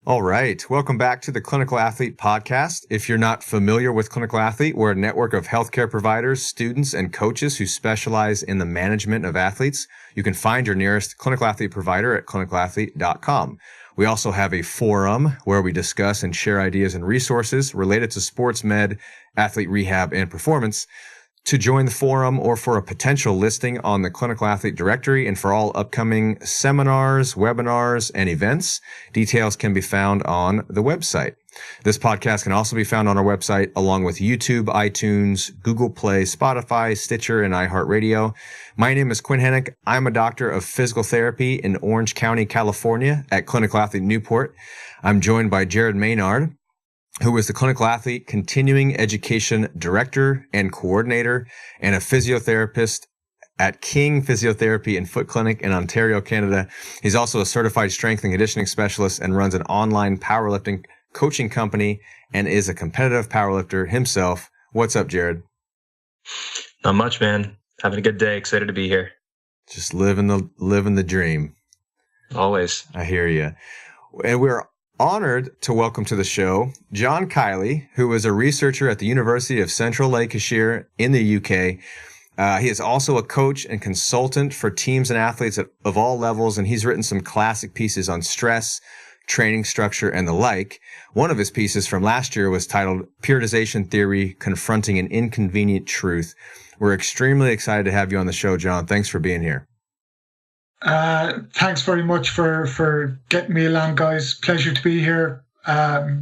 All right. Welcome back to the Clinical Athlete Podcast. If you're not familiar with Clinical Athlete, we're a network of healthcare providers, students, and coaches who specialize in the management of athletes. You can find your nearest Clinical Athlete provider at clinicalathlete.com. We also have a forum where we discuss and share ideas and resources related to sports med, athlete rehab, and performance. To join the forum or for a potential listing on the Clinical Athlete Directory and for all upcoming seminars, webinars, and events, details can be found on the website. This podcast can also be found on our website along with YouTube, iTunes, Google Play, Spotify, Stitcher, and iHeartRadio. My name is Quinn Hennick. I'm a doctor of physical therapy in Orange County, California at Clinical Athlete Newport. I'm joined by Jared Maynard, who is the Clinical Athlete Continuing Education Director and Coordinator and a physiotherapist at King Physiotherapy and Foot Clinic in Ontario, Canada. He's also a certified strength and conditioning specialist and runs an online powerlifting coaching company and is a competitive powerlifter himself. What's up, Jared? Not much, man. Having a good day. Excited to be here. Just living the dream. Always. I hear you. And we're honored to welcome to the show John Kiley, who is a researcher at the University of Central Lancashire in the UK. He is also a coach and consultant for teams and athletes of all levels, and he's written some classic pieces on stress, training structure, and the like. One of his pieces from last year was titled Periodization Theory, Confronting an Inconvenient Truth. We're extremely excited to have you on the show, John. Thanks for being here. Thanks very much for getting me along, guys. Pleasure to be here. Yeah,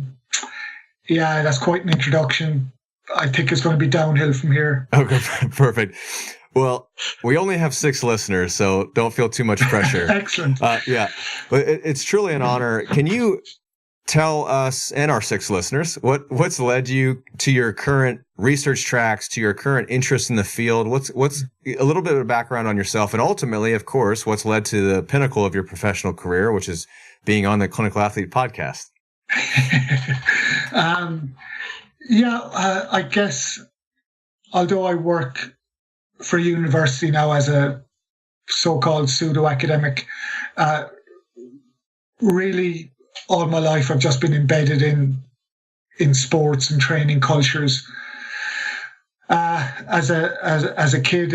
that's quite an introduction. I think it's going to be downhill from here. Okay, perfect. Well, we only have 6 listeners, so don't feel too much pressure. Excellent. Yeah, but it's truly an honor. Can you tell us and our 6 listeners what's led you to your current research tracks, to your current interest in the field? What's a little bit of background on yourself, and ultimately, of course, what's led to the pinnacle of your professional career, which is being on the Clinical Athlete Podcast? I guess although I work for a university now as a so-called pseudo-academic, really all my life I've just been embedded in sports and training cultures. As a kid,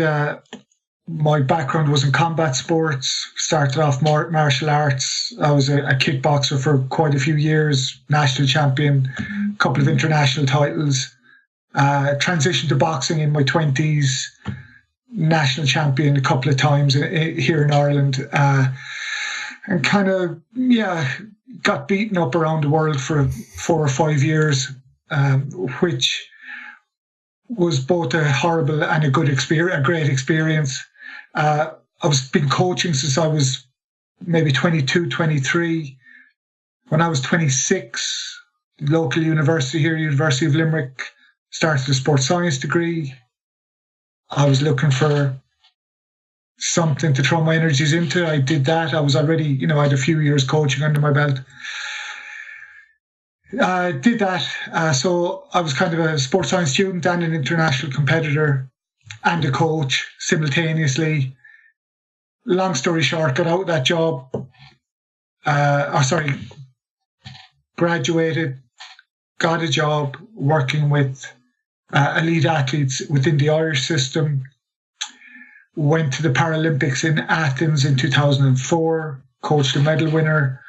my background was in combat sports. Started off martial arts. I was a kickboxer for quite a few years, national champion, a couple of international titles. Transitioned to boxing in my 20s, national champion a couple of times here in Ireland, and kind of got beaten up around the world for 4 or 5 years, which was both a horrible and a good experience, a great experience. I've been coaching since I was maybe 22, 23. When I was 26, local university here, University of Limerick, started a sports science degree. I was looking for something to throw my energies into. I did that. I was already, I had a few years coaching under my belt. I did that. So I was kind of a sports science student and an international competitor and a coach simultaneously. Long story short, got out of that job. Graduated, got a job working with elite athletes within the Irish system. Went to the Paralympics in Athens in 2004, coached a medal winner.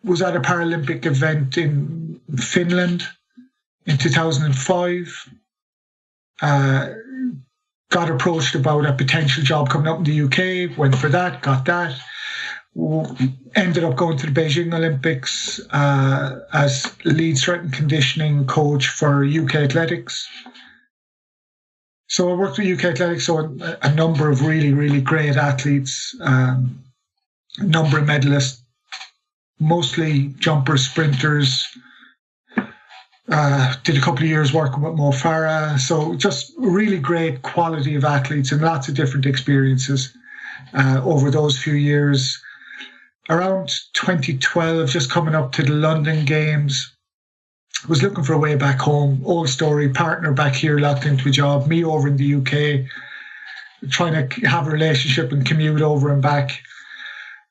Was at a Paralympic event in Finland in 2005. Got approached about a potential job coming up in the UK, went for that, got that. Ended up going to the Beijing Olympics as lead strength and conditioning coach for UK athletics. So I worked with UK athletics, so a number of really, really great athletes, a number of medalists, mostly jumpers, sprinters. Did a couple of years working with Mo Farah. So just really great quality of athletes and lots of different experiences over those few years. Around 2012, just coming up to the London Games, was looking for a way back home. Old story, partner back here, locked into a job, me over in the UK, trying to have a relationship and commute over and back.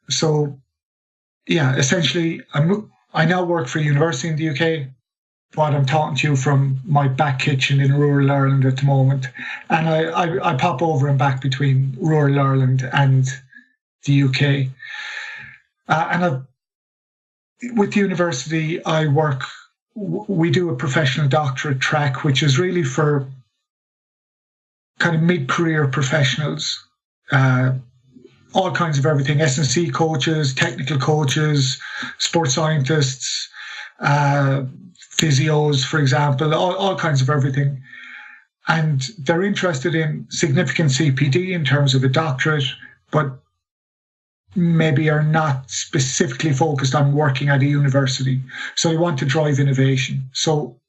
So yeah, essentially, I now work for a university in the UK, but I'm talking to you from my back kitchen in rural Ireland at the moment. And I pop over and back between rural Ireland and the UK. With the university, we do a professional doctorate track, which is really for kind of mid-career professionals, all kinds of everything, S&C coaches, technical coaches, sports scientists, physios, for example, all kinds of everything. And they're interested in significant CPD in terms of a doctorate, but maybe are not specifically focused on working at a university. So they want to drive innovation. So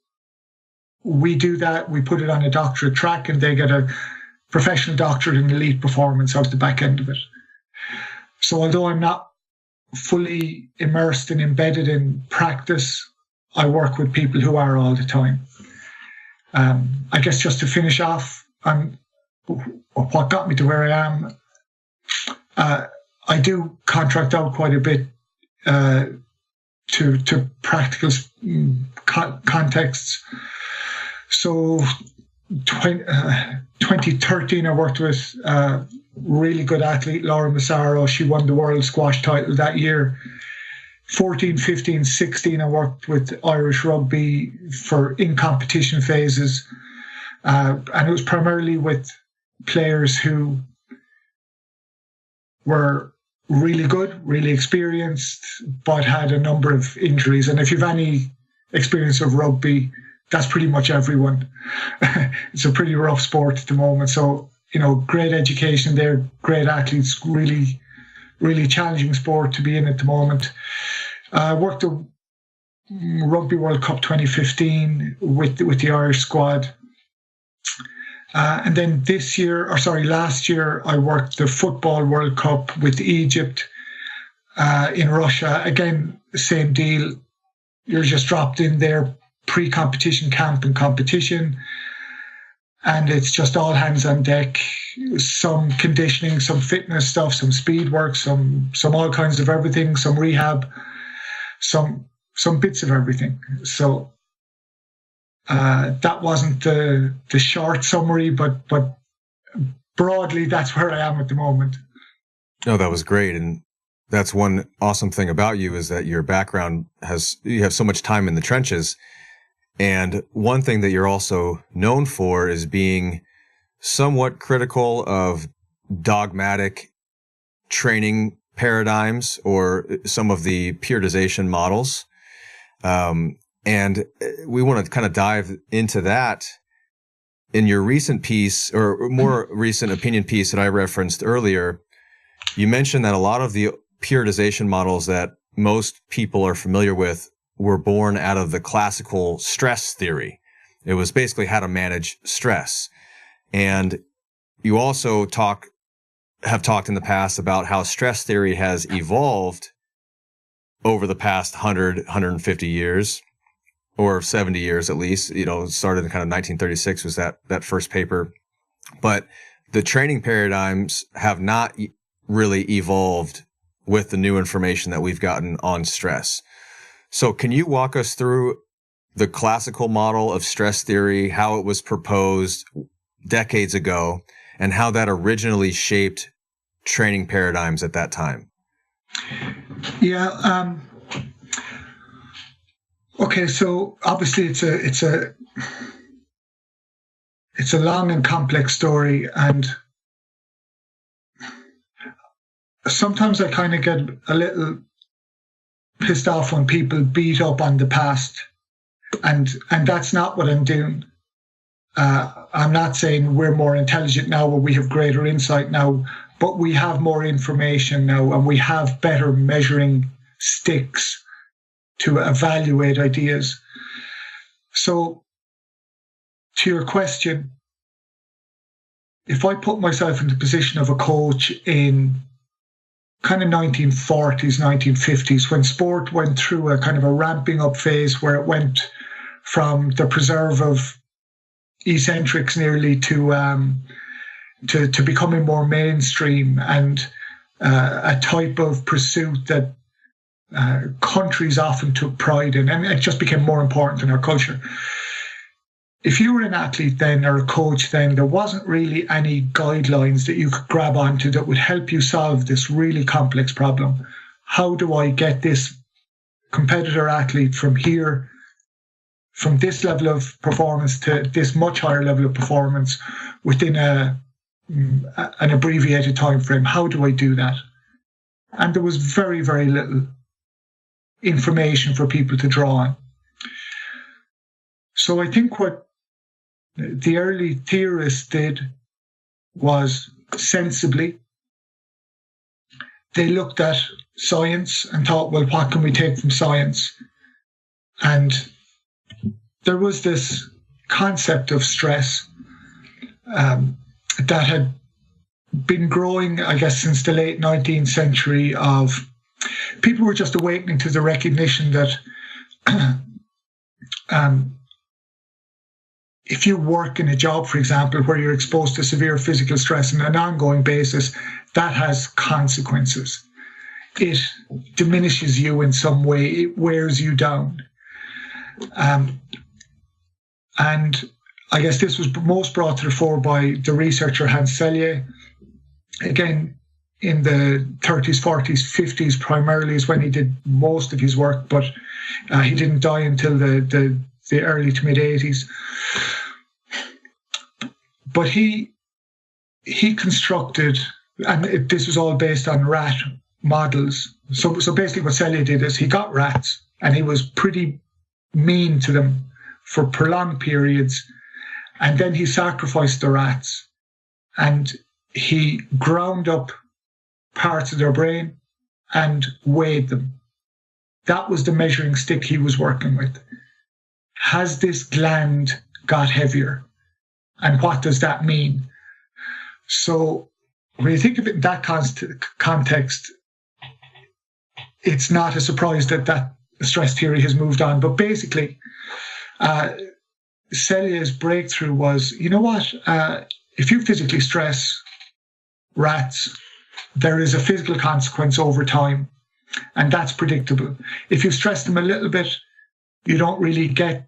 we do that. We put it on a doctorate track and they get a professional doctorate in elite performance out the back end of it. So although I'm not fully immersed and embedded in practice, I work with people who are all the time. I guess just to finish off on what got me to where I am, I do contract out quite a bit to practical contexts. So 2013, I worked with a really good athlete, Laura Massaro. She won the world squash title that year. 14, 15, 16, I worked with Irish rugby for in-competition phases. And it was primarily with players who were really good, really experienced, but had a number of injuries. And if you've any experience of rugby, that's pretty much everyone. It's a pretty rough sport at the moment. So, great education there, great athletes, really, really challenging sport to be in at the moment. I worked the Rugby World Cup 2015 with the Irish squad. And then last year, I worked the Football World Cup with Egypt in Russia. Again, same deal. You're just dropped in there, pre-competition camp and competition. And it's just all hands on deck. Some conditioning, some fitness stuff, some speed work, some all kinds of everything, some rehab, some bits of everything. So that wasn't the short summary, but broadly, that's where I am at the moment. No, that was great. And that's one awesome thing about you is that your background you have so much time in the trenches. And one thing that you're also known for is being somewhat critical of dogmatic training paradigms or some of the periodization models. And we want to kind of dive into that in your recent piece or more recent opinion piece that I referenced earlier. You mentioned that a lot of the periodization models that most people are familiar with were born out of the classical stress theory. It was basically how to manage stress. And you also have talked in the past about how stress theory has evolved over the past 100, 150 years, or 70 years at least. It started in kind of 1936 was that first paper. But the training paradigms have not really evolved with the new information that we've gotten on stress. So can you walk us through the classical model of stress theory, how it was proposed decades ago, and how that originally shaped training paradigms at that time? Yeah. Okay. So obviously it's a long and complex story, and sometimes I kind of get a little pissed off when people beat up on the past, and that's not what I'm doing. I'm not saying we're more intelligent now or we have greater insight now, but we have more information now and we have better measuring sticks to evaluate ideas. So to your question, if I put myself in the position of a coach in kind of 1940s, 1950s, when sport went through a kind of a ramping up phase where it went from the preserve of eccentrics nearly to becoming more mainstream and a type of pursuit that countries often took pride in, and it just became more important in our culture. If you were an athlete then or a coach then, there wasn't really any guidelines that you could grab onto that would help you solve this really complex problem. How do I get this competitor athlete from here, from this level of performance to this much higher level of performance within an abbreviated time frame? How do I do that? And there was very, very little information for people to draw on. So I think what the early theorists did was, sensibly, they looked at science and thought, well, what can we take from science? And there was this concept of stress that had been growing, I guess, since the late 19th century. Of people were just awakening to the recognition that if you work in a job, for example, where you're exposed to severe physical stress on an ongoing basis, that has consequences. It diminishes you in some way. It wears you down. And I guess this was most brought to the fore by the researcher Hans Selye. Again, in the 30s, 40s, 50s primarily is when he did most of his work, but he didn't die until the early to mid 80s. But he constructed, and this was all based on rat models. So basically what Selye did is he got rats and he was pretty mean to them for prolonged periods, and then he sacrificed the rats and he ground up parts of their brain and weighed them. That was the measuring stick he was working with. Has this gland got heavier? And what does that mean? So when you think of it in that context, it's not a surprise that stress theory has moved on. But basically, Selye's breakthrough was, you know what? If you physically stress rats, there is a physical consequence over time, and that's predictable. If you stress them a little bit, you don't really get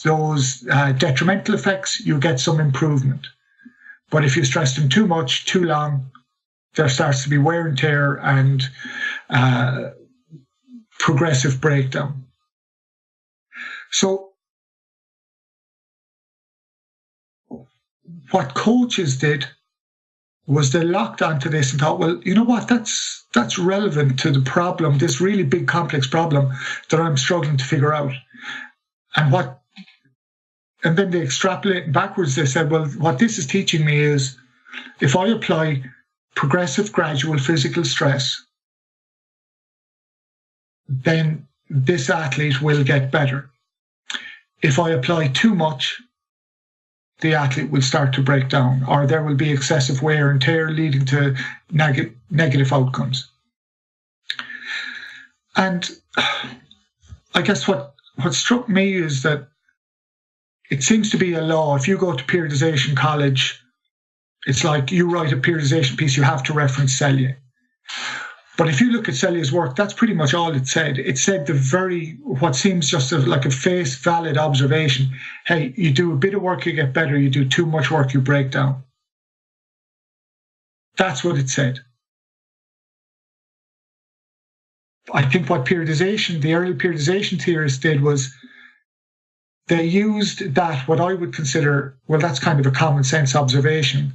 those detrimental effects. You get some improvement. But if you stress them too much, too long, there starts to be wear and tear and progressive breakdown. So what coaches did was they locked onto this and thought, well, you know what, that's relevant to the problem, this really big complex problem that I'm struggling to figure out. And then they extrapolate backwards. They said, well, what this is teaching me is if I apply progressive gradual physical stress, then this athlete will get better. If I apply too much, the athlete will start to break down, or there will be excessive wear and tear leading to negative outcomes. And I guess what struck me is that it seems to be a law. If you go to periodization college, it's like you write a periodization piece, you have to reference Selye. But if you look at Selye's work, that's pretty much all it said. It said what seems just like a face valid observation. Hey, you do a bit of work, you get better. You do too much work, you break down. That's what it said. I think what the early periodization theorists did was they used that, what I would consider, well, that's kind of a common sense observation,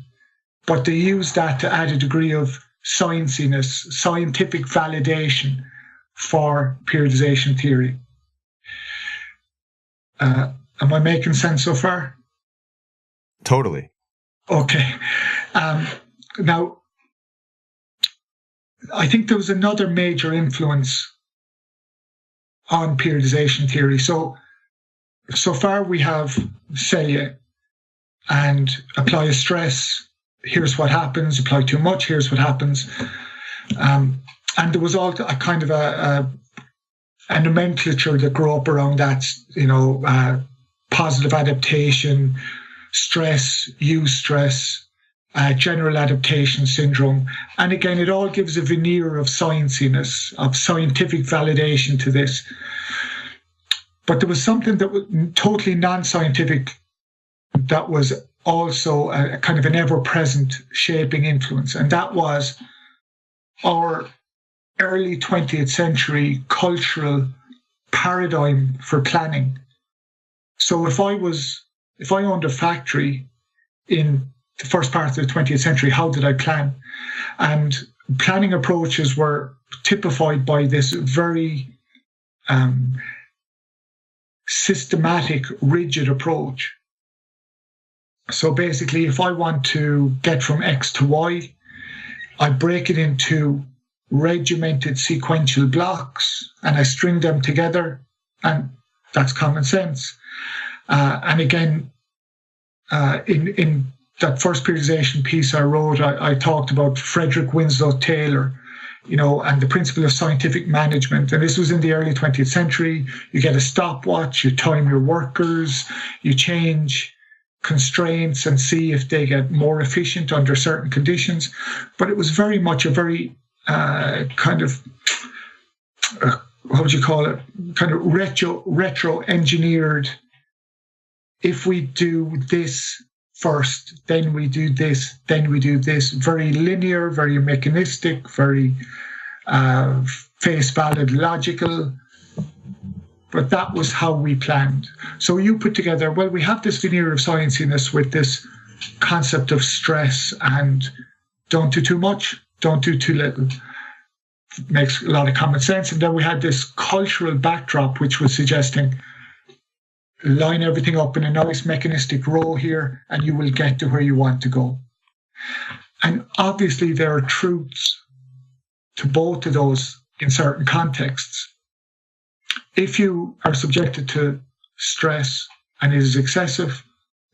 but they used that to add a degree of scienciness, scientific validation for periodization theory. Am I making sense so far? Totally. Okay. Now, I think there was another major influence on periodization theory. So far we have Selye and apply a stress, here's what happens, apply too much, here's what happens. And there was all a kind of a nomenclature that grew up around that, positive adaptation, stress, use stress, general adaptation syndrome. And again, it all gives a veneer of scienciness, of scientific validation to this. But there was something that was totally non-scientific that was also a kind of an ever-present shaping influence, and that was our early 20th century cultural paradigm for planning. So if I owned a factory in the first part of the 20th century, how did I plan? And planning approaches were typified by this very systematic, rigid approach. So basically, if I want to get from X to Y, I break it into regimented sequential blocks and I string them together, and that's common sense. And again, in that first periodization piece I wrote, I talked about Frederick Winslow Taylor, and the principle of scientific management. And this was in the early 20th century. You get a stopwatch, you time your workers, you change constraints and see if they get more efficient under certain conditions. But it was very much a very kind of, what would you call it? Kind of retro engineered. If we do this first, then we do this, then we do this. Very linear, very mechanistic, very face valid, logical. But that was how we planned. So you put together, well, we have this veneer of scienciness with this concept of stress and don't do too much, don't do too little. It makes a lot of common sense. And then we had this cultural backdrop, which was suggesting line everything up in a nice mechanistic row here, and you will get to where you want to go. And obviously there are truths to both of those in certain contexts. If you are subjected to stress and it is excessive,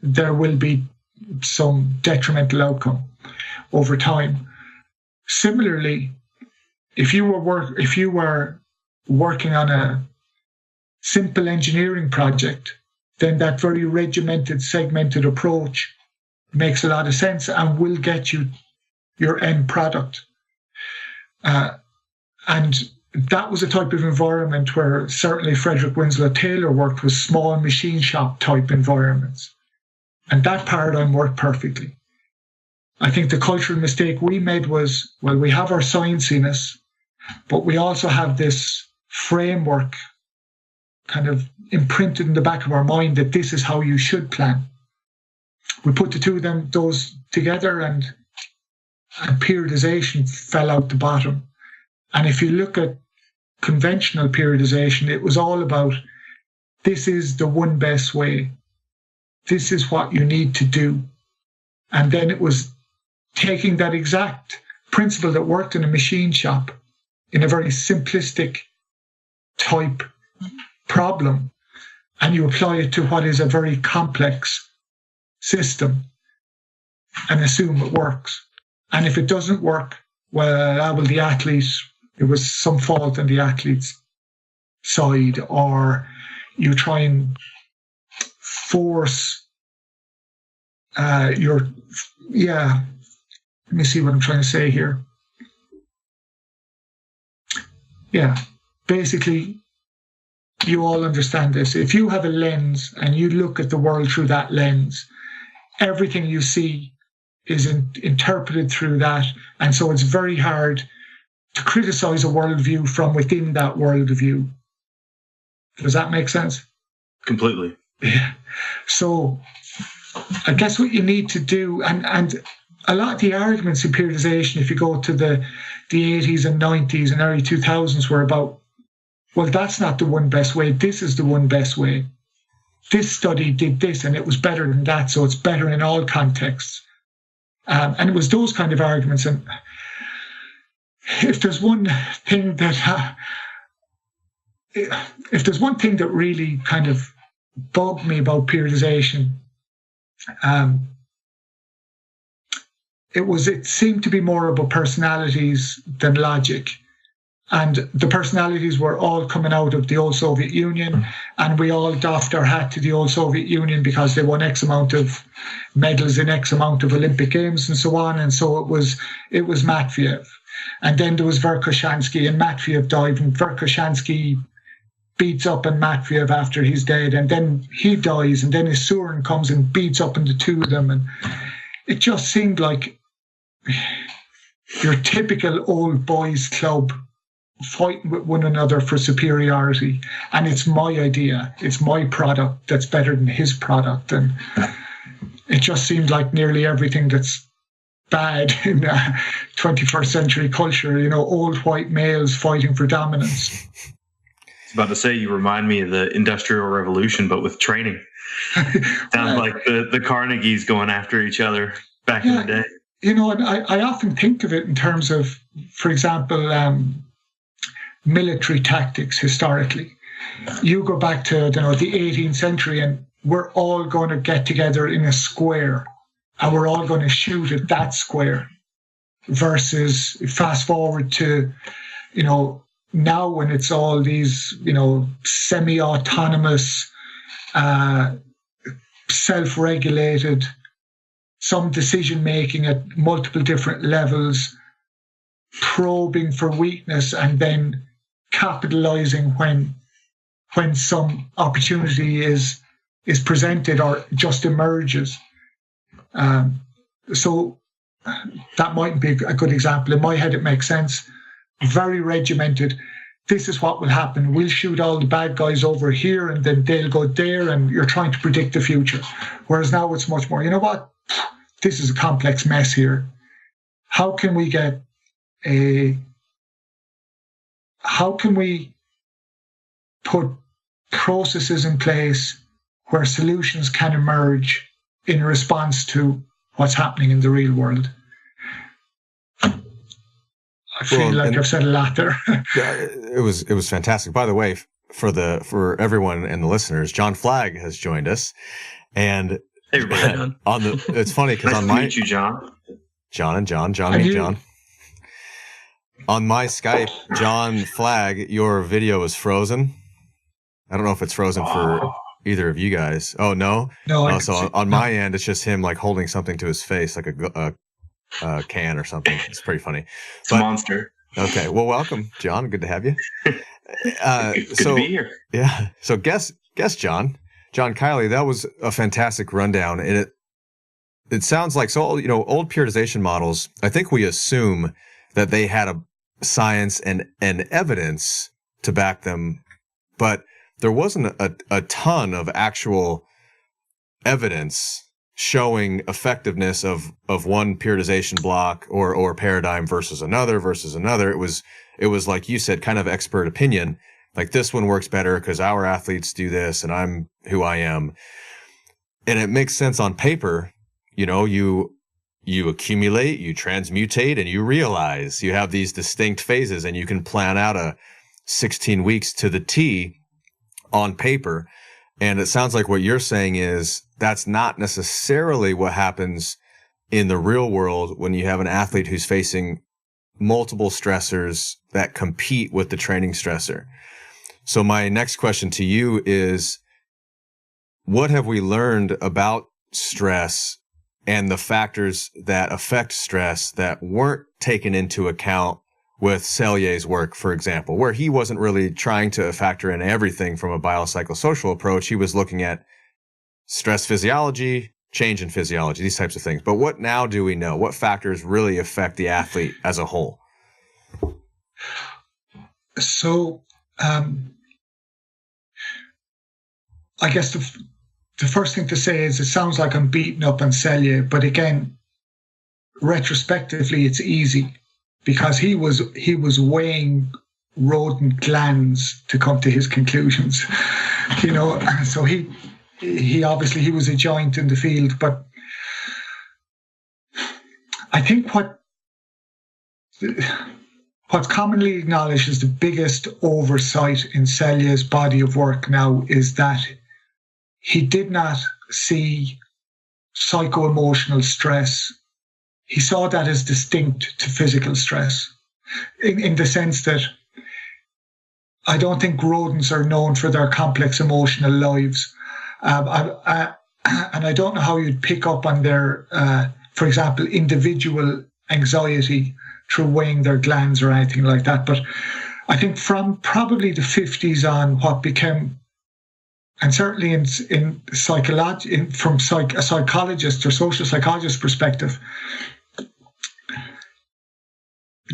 there will be some detrimental outcome over time. Similarly, if you were working on a simple engineering project, then that very regimented, segmented approach makes a lot of sense and will get you your end product. And that was a type of environment where certainly Frederick Winslow Taylor worked with small machine shop type environments. And that paradigm worked perfectly. I think the cultural mistake we made was, well, we have our scienciness, but we also have this framework kind of imprinted in the back of our mind that this is how you should plan. We put the two of them, those together, and periodization fell out the bottom. And if you look at conventional periodization, it was all about this is the one best way. This is what you need to do. And then it was taking that exact principle that worked in a machine shop in a very simplistic type problem, and you apply it to what is a very complex system and assume it works. And if it doesn't work, well, the athlete, there was some fault on the athlete's side, or you try and force let me see what I'm trying to say here. Yeah, basically, you all understand this. If you have a lens and you look at the world through that lens, everything you see is interpreted through that. And so it's very hard to criticize a worldview from within that worldview. Does that make sense? Completely. Yeah. So I guess what you need to do, and a lot of the arguments in periodization, if you go to the 80s and 90s and early 2000s, were about, well, that's not the one best way. This is the one best way. This study did this and it was better than that, so it's better in all contexts. And it was those kind of arguments. And if there's one thing that really kind of bugged me about periodization, it seemed to be more about personalities than logic. And the personalities were all coming out of the old Soviet Union, and we all doffed our hat to the old Soviet Union because they won X amount of medals in X amount of Olympic Games and so on. And so it was Matveyev. And then there was Verkhoshansky, and Matveyev died, and Verkhoshansky beats up on Matveyev after he's dead, and then he dies, and then Isurin comes and beats up on the two of them. And it just seemed like your typical old boys club fighting with one another for superiority, and it's my idea, it's my product that's better than his product. And it just seemed like nearly everything that's bad in 21st century culture, old white males fighting for dominance. I was about to say, you remind me of the Industrial Revolution, but with training. Sounds like the Carnegies going after each other back in the day. And I often think of it in terms of, for example, military tactics historically. You go back to the 18th century, and we're all going to get together in a square, and we're all going to shoot at that square. Versus fast forward to, now when it's all these, semi-autonomous, self-regulated, some decision making at multiple different levels, probing for weakness, and then capitalizing when some opportunity is presented or just emerges. So that might be a good example. In my head, it makes sense. Very regimented. This is what will happen. We'll shoot all the bad guys over here, and then they'll go there, and you're trying to predict the future. Whereas now it's much more, you know what? This is a complex mess here. How can we put processes in place where solutions can emerge in response to what's happening in the real world? I feel like I've said a lot there. It was fantastic. By the way, for everyone and the listeners, John Flagg has joined us, and hey, everybody. It's funny because nice to meet you, John. John and John meet John. On my Skype, John Flagg, your video is frozen. I don't know if it's frozen for either of you guys. Oh, no? No. So on my end, it's just him like holding something to his face, like a can or something. It's pretty funny. It's a monster. Okay. Well, welcome, John. Good to have you. Good to be here. Yeah. So guess John Kiley, that was a fantastic rundown. And it sounds like, so, old periodization models, I think we assume that they had a science and evidence to back them, but there wasn't a ton of actual evidence showing effectiveness of one periodization block or paradigm versus another. It was like you said, kind of expert opinion. Like, this one works better because our athletes do this and I'm who I am. And it makes sense on paper. You accumulate, you transmutate, and you realize you have these distinct phases, and you can plan out a 16 weeks to the T on paper. And it sounds like what you're saying is that's not necessarily what happens in the real world when you have an athlete who's facing multiple stressors that compete with the training stressor. So my next question to you is, what have we learned about stress and the factors that affect stress that weren't taken into account with Cellier's work, for example, where he wasn't really trying to factor in everything from a biopsychosocial approach. He was looking at stress physiology, change in physiology, these types of things. But what now do we know? What factors really affect the athlete as a whole? So, I guess the first thing to say is it sounds like I'm beating up on Cellier, but again, retrospectively, it's easy because he was weighing rodent glands to come to his conclusions, So he obviously was a giant in the field, but I think what's commonly acknowledged as the biggest oversight in Cellier's body of work now is that he did not see psycho-emotional stress. He saw that as distinct to physical stress, in the sense that I don't think rodents are known for their complex emotional lives. And I don't know how you'd pick up on their, for example, individual anxiety through weighing their glands or anything like that. But I think from probably the 50s on, what became, and certainly in psychology, from a psychologist or social psychologist perspective,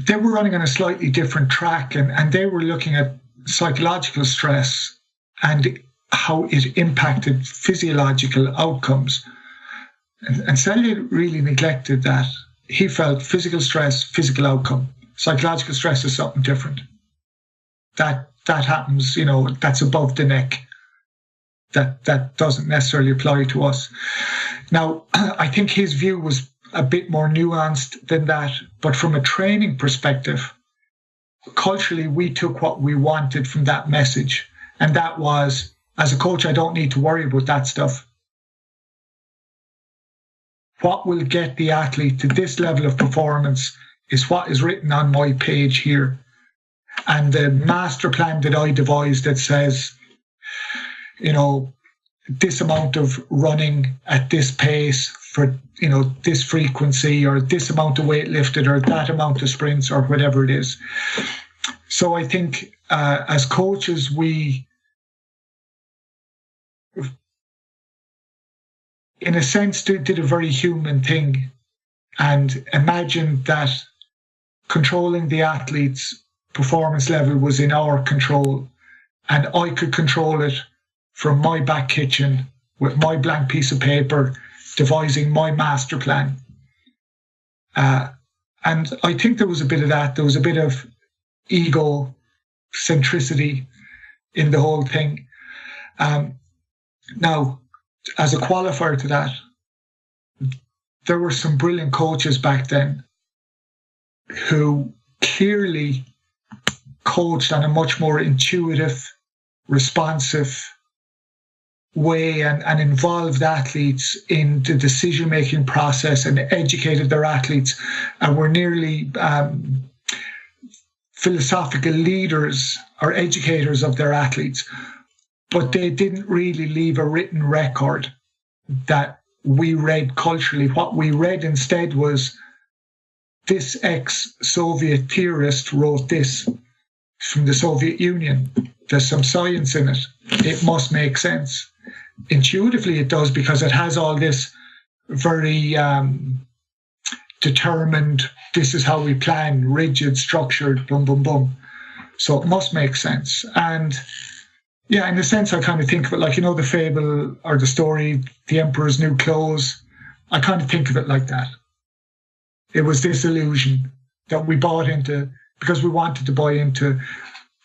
they were running on a slightly different track, and they were looking at psychological stress and how it impacted physiological outcomes. And Sally really neglected that. He felt physical stress, physical outcome. Psychological stress is something different. That happens, that's above the neck. That doesn't necessarily apply to us. Now, I think his view was a bit more nuanced than that, but from a training perspective, culturally, we took what we wanted from that message. And that was, as a coach, I don't need to worry about that stuff. What will get the athlete to this level of performance is what is written on my page here. And the master plan that I devised that says, this amount of running at this pace for, this frequency, or this amount of weight lifted, or that amount of sprints, or whatever it is. So I think as coaches, we, in a sense, did a very human thing and imagined that controlling the athlete's performance level was in our control, and I could control it from my back kitchen with my blank piece of paper, devising my master plan. And I think there was a bit of that. There was a bit of ego centricity in the whole thing. Now, as a qualifier to that, there were some brilliant coaches back then who clearly coached on a much more intuitive, responsive way and involved athletes in the decision-making process and educated their athletes, and were nearly philosophical leaders or educators of their athletes. But they didn't really leave a written record that we read culturally. What we read instead was, this ex-Soviet theorist wrote this from the Soviet Union. There's some science in it. It must make sense. Intuitively it does, because it has all this very determined, this is how we plan, rigid, structured, boom, boom, boom. So it must make sense. And yeah, in a sense, I kind of think of it like, the fable or the story, The Emperor's New Clothes. I kind of think of it like that. It was this illusion that we bought into because we wanted to buy into,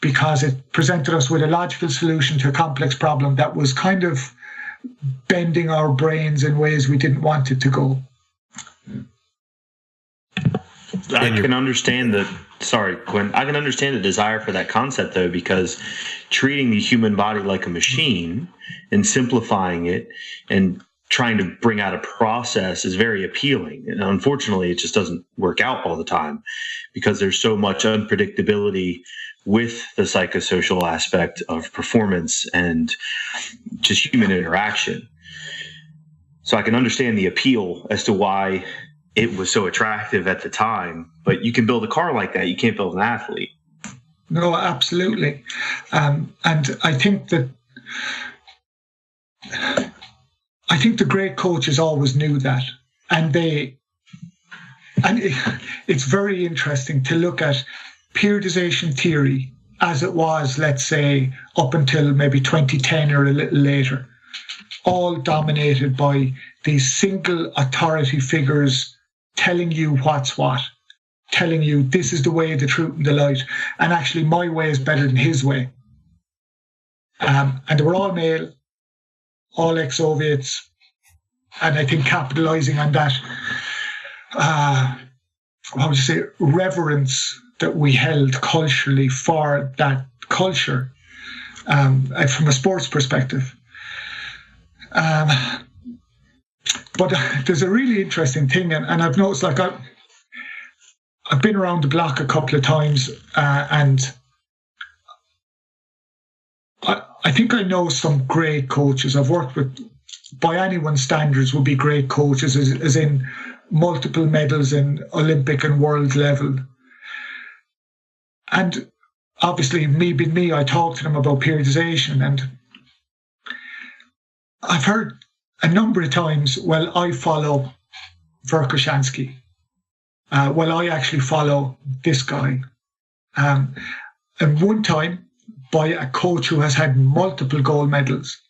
because it presented us with a logical solution to a complex problem that was kind of bending our brains in ways we didn't want it to go. I can understand Quinn. I can understand the desire for that concept, though, because treating the human body like a machine and simplifying it and trying to bring out a process is very appealing. And unfortunately, it just doesn't work out all the time because there's so much unpredictability with the psychosocial aspect of performance and just human interaction. So I can understand the appeal as to why it was so attractive at the time, but you can build a car like that. You can't build an athlete. No, absolutely. And I think the great coaches always knew that. And it's very interesting to look at periodization theory as it was, let's say, up until maybe 2010 or a little later, all dominated by these single authority figures telling you what's what, telling you this is the way, the truth, and the light, and actually my way is better than his way. And they were all male, all ex-Soviets, and I think capitalizing on that, reverence that we held culturally for that culture, from a sports perspective. But there's a really interesting thing, and I've noticed, like, I've been around the block a couple of times, and I think I know some great coaches. I've worked with, by anyone's standards, would be great coaches, as in multiple medals in Olympic and world level. And obviously, me being me, I talk to them about periodization. And I've heard a number of times, well, I follow Verkhoshansky. Well, I actually follow this guy. And one time, by a coach who has had multiple gold medals,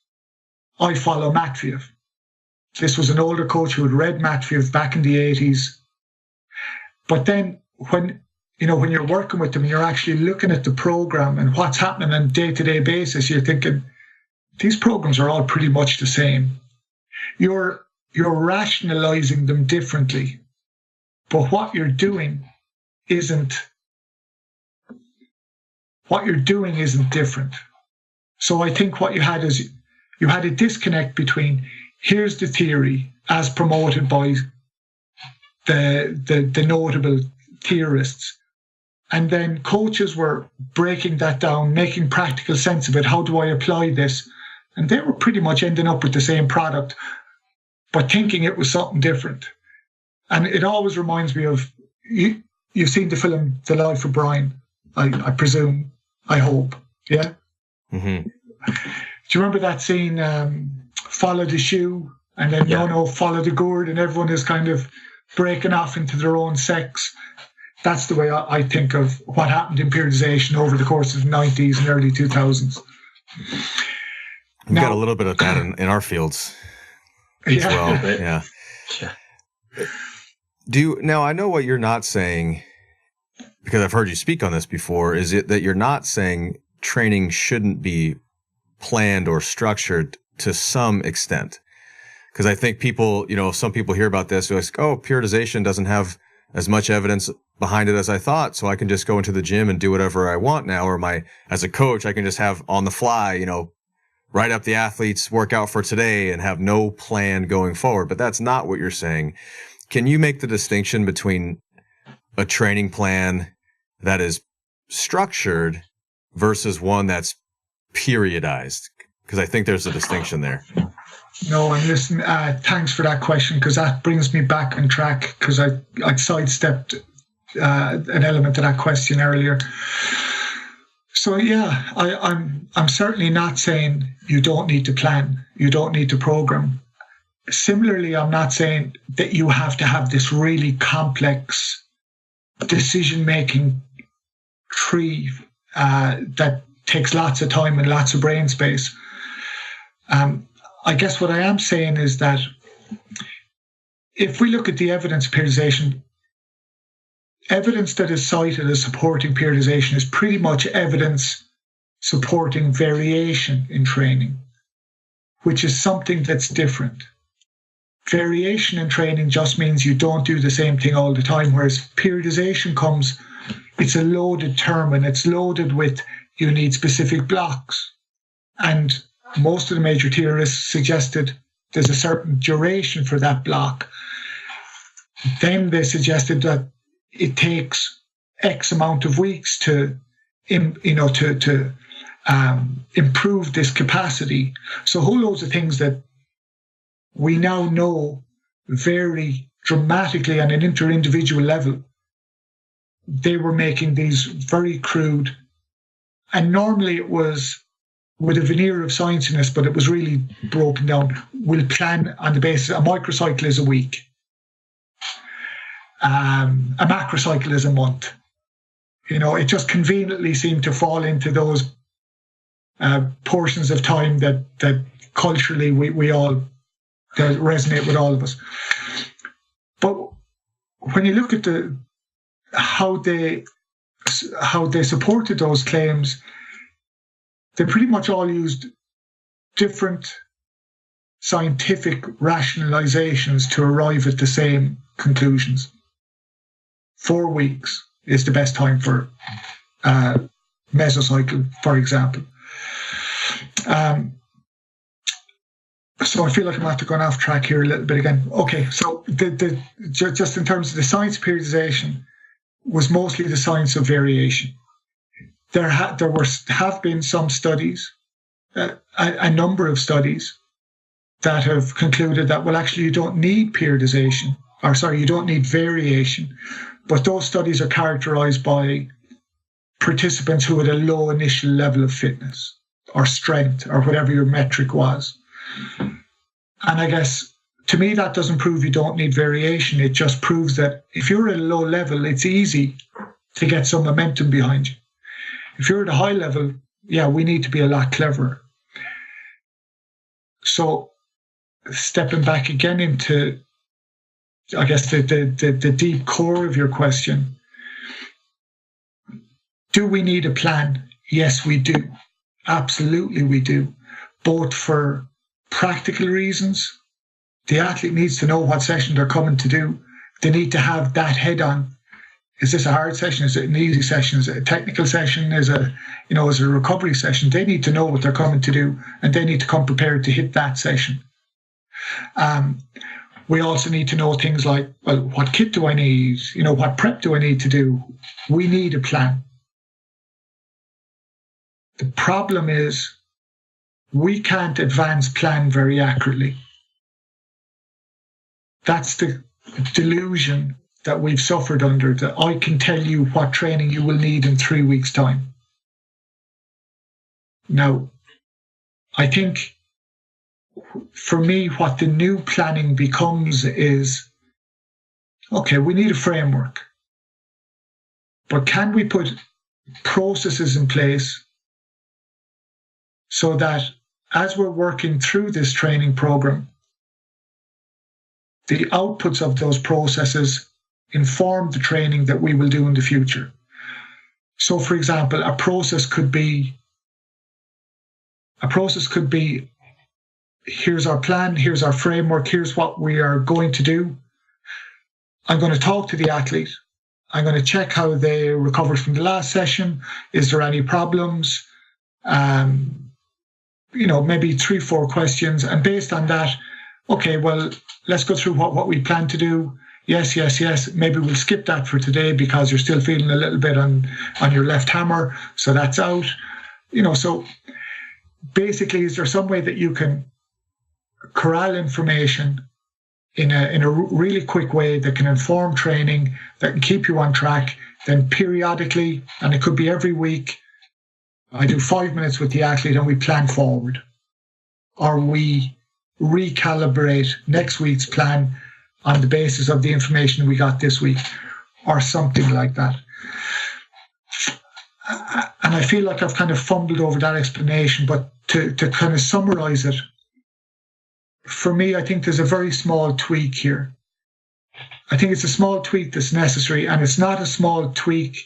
I follow Matveev. This was an older coach who had read Matveev back in the 80s. But then when you're working with them and you're actually looking at the program and what's happening on a day-to-day basis, you're thinking, these programs are all pretty much the same. You're rationalizing them differently. But what you're doing isn't different. So I think what you had is you had a disconnect between here's the theory as promoted by the notable theorists, and then coaches were breaking that down, making practical sense of it. How do I apply this? And they were pretty much ending up with the same product, but thinking it was something different. And it always reminds me of, you've seen the film The Life of Brian, I presume, I hope, yeah? Mm-hmm. Do you remember that scene, follow the shoe, and then no, follow the gourd, and everyone is kind of breaking off into their own sects? That's the way I think of what happened in periodization over the course of the 90s and early 2000s. We've got a little bit of that in our fields as well. Yeah. Now, I know what you're not saying, because I've heard you speak on this before, is it that you're not saying training shouldn't be planned or structured to some extent? Because I think people, some people hear about this, they're like, oh, periodization doesn't have as much evidence behind it as I thought, so I can just go into the gym and do whatever I want now, or as a coach, I can just have on the fly, write up the athlete's workout for today and have no plan going forward. But that's not what you're saying. Can you make the distinction between a training plan that is structured versus one that's periodized? Because I think there's a distinction there. No, and listen, thanks for that question, because that brings me back on track, because I sidestepped an element of that question earlier. So yeah, I'm certainly not saying you don't need to plan, you don't need to program. Similarly, I'm not saying that you have to have this really complex decision-making tree that takes lots of time and lots of brain space. I guess what I am saying is that if we look at the evidence of periodization, evidence that is cited as supporting periodization is pretty much evidence supporting variation in training, which is something that's different. Variation in training just means you don't do the same thing all the time, whereas periodization it's a loaded term, and it's loaded with you need specific blocks. And most of the major theorists suggested there's a certain duration for that block. Then they suggested that it takes X amount of weeks to improve this capacity. So a whole loads of things that we now know vary dramatically on an inter-individual level. They were making these very crude, and normally it was with a veneer of science in this, but it was really broken down. We'll plan on the basis a microcycle is a week. A macrocycle is a month. It just conveniently seemed to fall into those portions of time that culturally we all that resonate with all of us. But when you look at how they supported those claims, they pretty much all used different scientific rationalizations to arrive at the same conclusions. 4 weeks is the best time for mesocycle, for example. So I feel like I'm going to have to go off track here a little bit again. Okay, so just in terms of the science of periodization was mostly the science of variation. There have been some studies a number of studies that have concluded that, well, actually, you don't need periodization, you don't need variation. But those studies are characterized by participants who had a low initial level of fitness or strength or whatever your metric was. And I guess, to me, that doesn't prove you don't need variation. It just proves that if you're at a low level, it's easy to get some momentum behind you. If you're at a high level, yeah, we need to be a lot cleverer. So stepping back again into, I guess, the deep core of your question, do we need a plan? Yes, we do. Absolutely, we do. Both for practical reasons. The athlete needs to know what session they're coming to do. They need to have that head on. Is this a hard session? Is it an easy session? Is it a technical session? Is it a recovery session? They need to know what they're coming to do, and they need to come prepared to hit that session. We also need to know things like, well, what kit do I need? What prep do I need to do? We need a plan. The problem is we can't advance plan very accurately. That's the delusion that we've suffered under, that I can tell you what training you will need in 3 weeks' time. Now, I think for me, what the new planning becomes is, okay, we need a framework, but can we put processes in place so that as we're working through this training program, the outputs of those processes inform the training that we will do in the future. So, for example, a process could be, here's our plan, here's our framework, here's what we are going to do. I'm going to talk to the athlete. I'm going to check how they recovered from the last session. Is there any problems? Maybe 3-4 questions. And based on that, okay, well, let's go through what we plan to do. Yes. Maybe we'll skip that for today because you're still feeling a little bit on your left hammer. So that's out. So basically, is there some way that you can corral information in a really quick way that can inform training, that can keep you on track? Then periodically, and it could be every week, I do 5 minutes with the athlete and we plan forward. Or we recalibrate next week's plan on the basis of the information we got this week, or something like that. And I feel like I've kind of fumbled over that explanation, but to kind of summarize it, for me, I think there's a very small tweak here. I think it's a small tweak that's necessary, and it's not a small tweak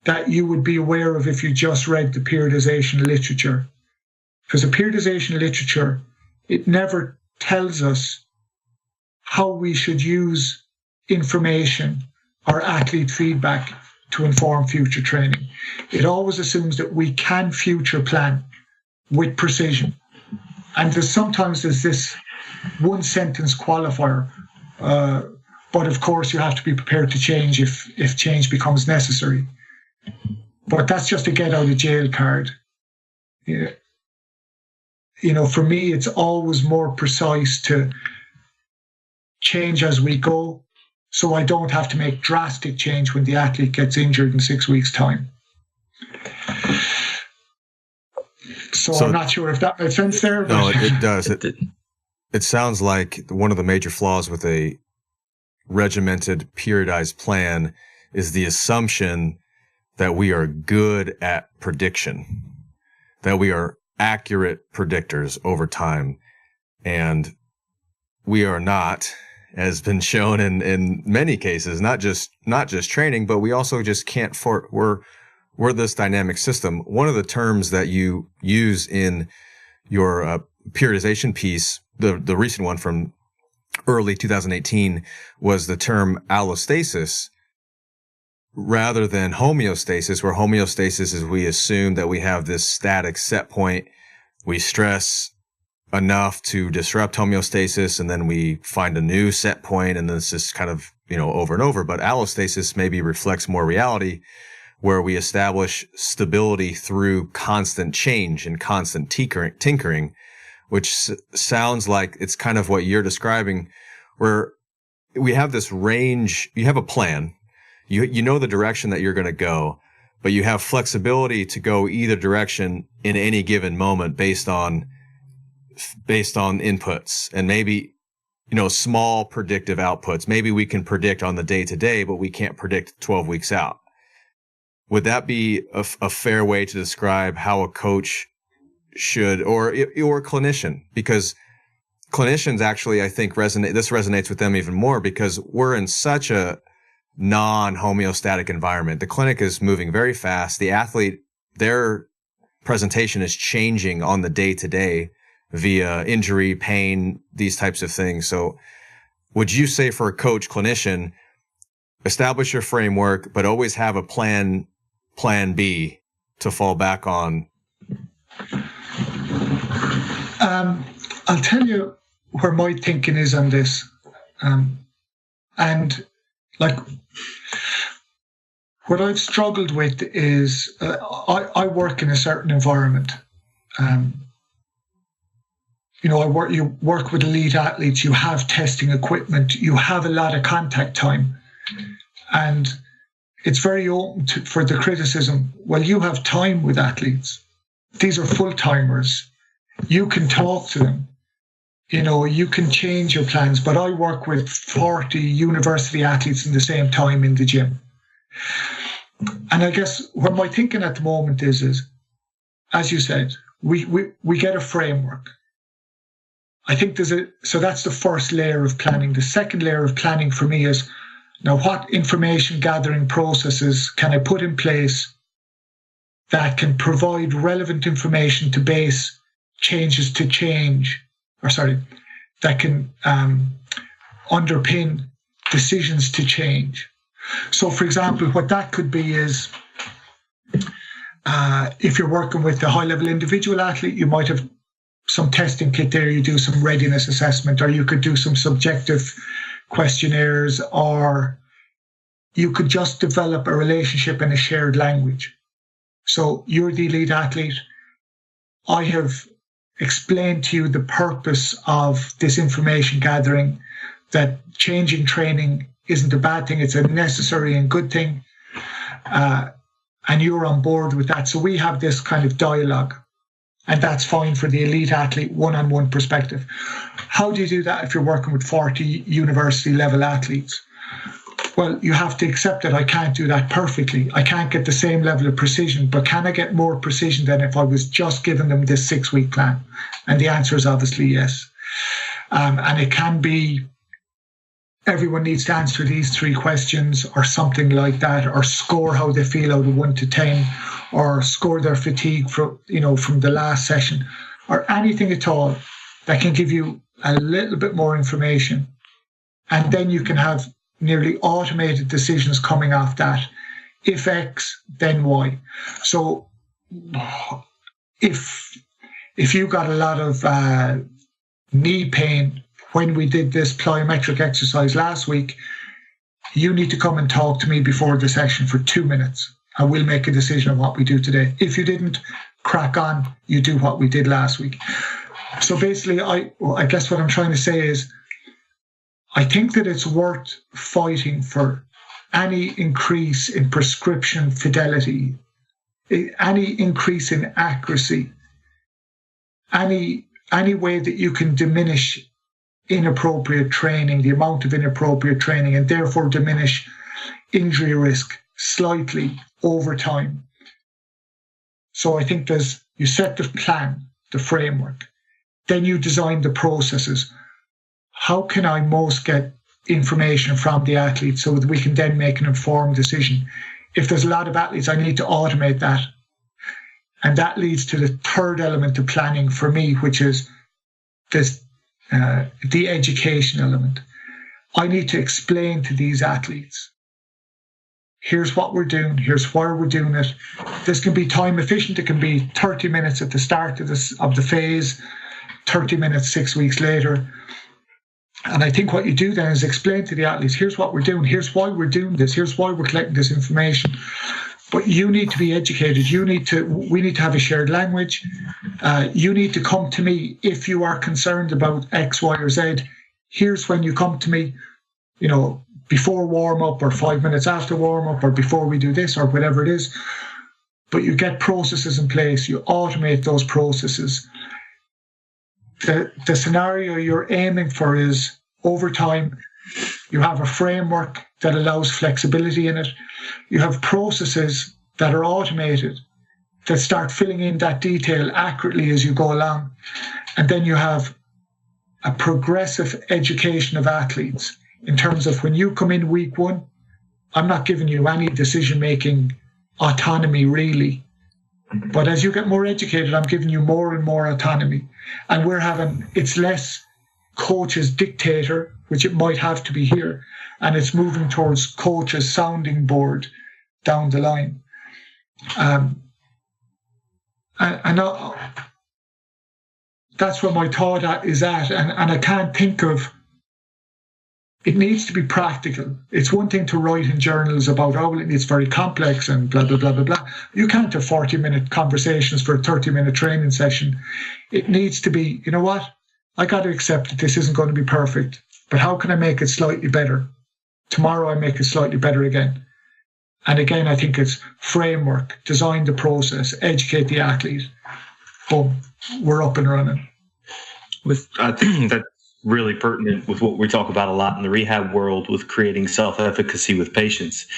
that you would be aware of if you just read the periodization literature. Because the periodization literature, it never tells us how we should use information or athlete feedback to inform future training. It always assumes that we can future plan with precision. And sometimes there's this one sentence qualifier, but of course you have to be prepared to change if change becomes necessary. But that's just a get out of jail card. Yeah. For me, it's always more precise to change as we go, so I don't have to make drastic change when the athlete gets injured in 6 weeks' time. So I'm not sure if that made sense there. But no, it does. It sounds like one of the major flaws with a regimented, periodized plan is the assumption that we are good at prediction, that we are accurate predictors over time. And we are not, as been shown in many cases, not just training, but we also just can't we're this dynamic system. One of the terms that you use in your periodization piece, the recent one from early 2018, was the term allostasis rather than homeostasis, where homeostasis is we assume that we have this static set point. We stress enough to disrupt homeostasis, and then we find a new set point, and then it's just kind of, over and over. But allostasis maybe reflects more reality, where we establish stability through constant change and constant tinkering, which sounds like it's kind of what you're describing, where we have this range. You have a plan, you know the direction that you're going to go, but you have flexibility to go either direction in any given moment based on inputs and maybe, small predictive outputs. Maybe we can predict on the day to day, but we can't predict 12 weeks out. Would that be a fair way to describe how a coach should, or a clinician? Because clinicians actually, I think, resonates with them even more because we're in such a non-homeostatic environment. The clinic is moving very fast. The athlete, their presentation is changing on the day-to-day via injury, pain, these types of things. So would you say for a coach, clinician, establish your framework, but always have a plan B to fall back on? I'll tell you where my thinking is on this. And like what I've struggled with is I work in a certain environment. You work with elite athletes, you have testing equipment, you have a lot of contact time. And it's very open for the criticism, well, you have time with athletes. These are full-timers. You can talk to them. You can change your plans, but I work with 40 university athletes in the same time in the gym. And I guess what my thinking at the moment is as you said, we get a framework. I think so that's the first layer of planning. The second layer of planning for me is, now what information gathering processes can I put in place that can provide relevant information to base changes to change, that can underpin decisions to change. So, for example, what that could be is if you're working with a high-level individual athlete, you might have some testing kit there, you do some readiness assessment, or you could do some subjective questionnaires, or you could just develop a relationship in a shared language. So you're the elite athlete. I have explained to you the purpose of this information gathering, that changing training isn't a bad thing, it's a necessary and good thing. And you're on board with that. So we have this kind of dialogue, and that's fine for the elite athlete one-on-one perspective. How do you do that if you're working with 40 university level athletes? Well, you have to accept that I can't do that perfectly. I can't get the same level of precision, but can I get more precision than if I was just giving them this 6-week plan? And the answer is obviously yes. And it can be, everyone needs to answer these 3 questions or something like that, or score how they feel out of 1 to 10, or score their fatigue from the last session, or anything at all that can give you a little bit more information. And then you can have nearly automated decisions coming off that. If X, then Y. So if you got a lot of knee pain when we did this plyometric exercise last week, you need to come and talk to me before the session for 2 minutes, and we'll make a decision on what we do today. If you didn't, crack on, you do what we did last week. So basically, I guess what I'm trying to say is, I think that it's worth fighting for any increase in prescription fidelity, any increase in accuracy, any way that you can diminish inappropriate training, the amount of inappropriate training, and therefore diminish injury risk slightly over time. So I think you set the plan, the framework, then you design the processes. How can I most get information from the athletes so that we can then make an informed decision? If there's a lot of athletes, I need to automate that. And that leads to the third element of planning for me, which is the education element. I need to explain to these athletes, here's what we're doing, here's why we're doing it. This can be time efficient. It can be 30 minutes at the start of the phase, 30 minutes 6 weeks later. And I think what you do then is explain to the athletes, here's what we're doing, here's why we're doing this, here's why we're collecting this information. But you need to be educated. We need to have a shared language. You need to come to me if you are concerned about X, Y, or Z. Here's when you come to me, before warm up or 5 minutes after warm up or before we do this or whatever it is. But you get processes in place. You automate those processes. The scenario you're aiming for is over time, you have a framework that allows flexibility in it. You have processes that are automated that start filling in that detail accurately as you go along. And then you have a progressive education of athletes in terms of when you come in week one, I'm not giving you any decision-making autonomy really. But as you get more educated, I'm giving you more and more autonomy. And it's less coach's dictator, which it might have to be here, and it's moving towards coach's sounding board down the line. That's where my thought is at, and I can't think of. It needs to be practical. It's one thing to write in journals about, it's very complex and blah, blah, blah, blah, blah. You can't have 40-minute conversations for a 30-minute training session. It needs to be, you know what? I got to accept that this isn't going to be perfect, but how can I make it slightly better? Tomorrow I make it slightly better again. And again, I think it's framework, design the process, educate the athlete. Boom, we're up and running. I think that's really pertinent with what we talk about a lot in the rehab world with creating self-efficacy with patients.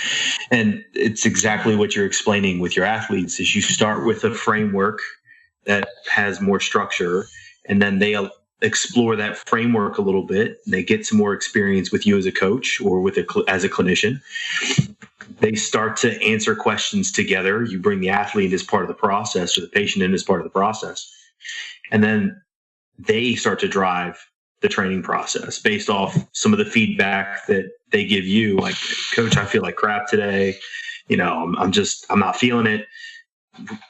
And it's exactly what you're explaining with your athletes is you start with a framework that has more structure, and then they explore that framework a little bit, and they get some more experience with you as a coach or as a clinician. They start to answer questions together. You bring the athlete as part of the process or the patient in as part of the process. And then they start to drive the training process based off some of the feedback that they give you. Like, coach, I feel like crap today. I'm not feeling it.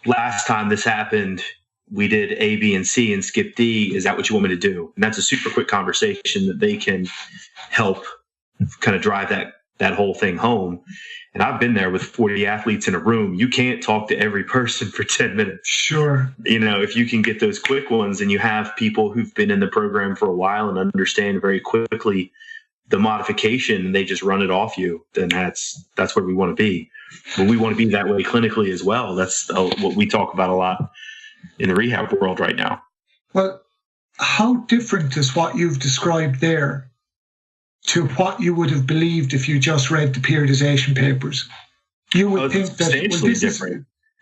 Last time this happened, we did A, B, and C and skip D. Is that what you want me to do? And that's a super quick conversation that they can help kind of drive that whole thing home. And I've been there with 40 athletes in a room. You can't talk to every person for 10 minutes. Sure. If you can get those quick ones and you have people who've been in the program for a while and understand very quickly the modification and they just run it off you, then that's where we want to be. But we want to be that way clinically as well. That's what we talk about a lot in the rehab world right now. Well, how different is what you've described there to what you would have believed if you just read the periodization papers? You would think that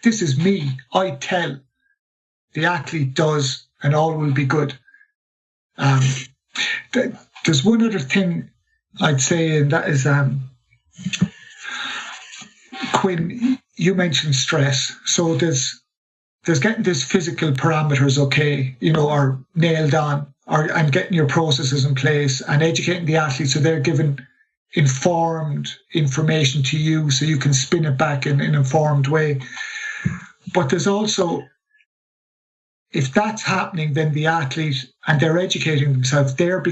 this is me. I tell the athlete does, and all will be good. There's one other thing I'd say, and that is, Quinn, you mentioned stress. So there's getting these physical parameters okay, are nailed on, and getting your processes in place and educating the athletes so they're given informed information to you so you can spin it back in an informed way. But there's also, if that's happening, then the athlete, and they're educating themselves, they're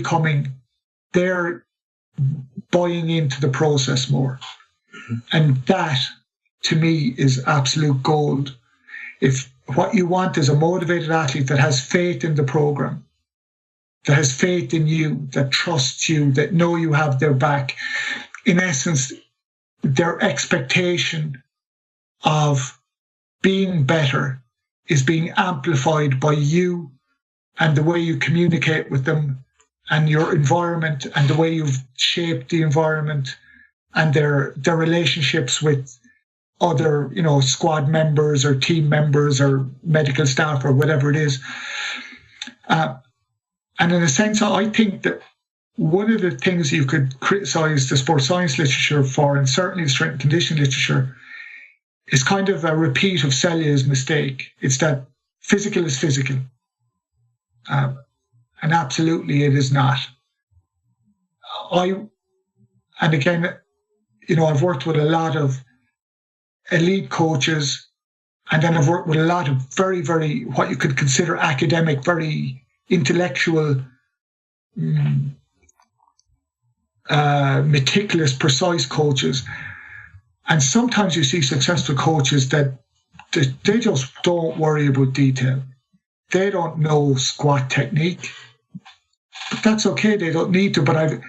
buying into the process more. And that, to me, is absolute gold. If what you want is a motivated athlete that has faith in the program, that has faith in you, that trusts you, that know you have their back. In essence, their expectation of being better is being amplified by you and the way you communicate with them and your environment and the way you've shaped the environment and their relationships with other, squad members or team members or medical staff or whatever it is. And in a sense, I think that one of the things you could criticize the sports science literature for, and certainly the strength and conditioning literature, is kind of a repeat of Selye's mistake. It's that physical is physical. And absolutely it is not. And again, I've worked with a lot of elite coaches, and then I've worked with a lot of very, very, what you could consider academic, very intellectual, meticulous, precise coaches. And sometimes you see successful coaches that they just don't worry about detail. They don't know squat technique. But that's okay. They don't need to.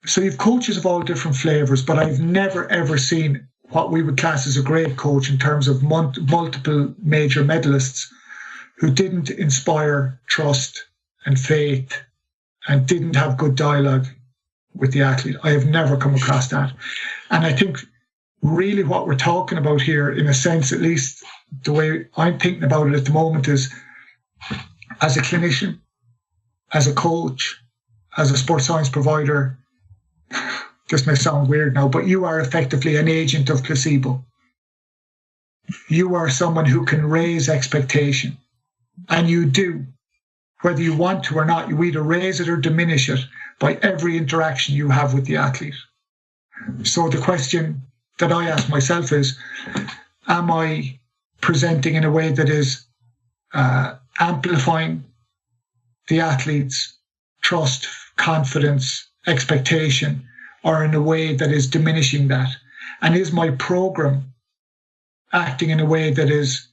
So you've coaches of all different flavors, but I've never, ever seen what we would class as a great coach in terms of multiple major medalists who didn't inspire trust and faith and didn't have good dialogue with the athlete. I have never come across that. And I think really what we're talking about here, in a sense, at least the way I'm thinking about it at the moment, is as a clinician, as a coach, as a sports science provider, this may sound weird now, but you are effectively an agent of placebo. You are someone who can raise expectation. And you do. Whether you want to or not, you either raise it or diminish it by every interaction you have with the athlete. So the question that I ask myself is, am I presenting in a way that is amplifying the athlete's trust, confidence, expectation, or in a way that is diminishing that? And is my program acting in a way that is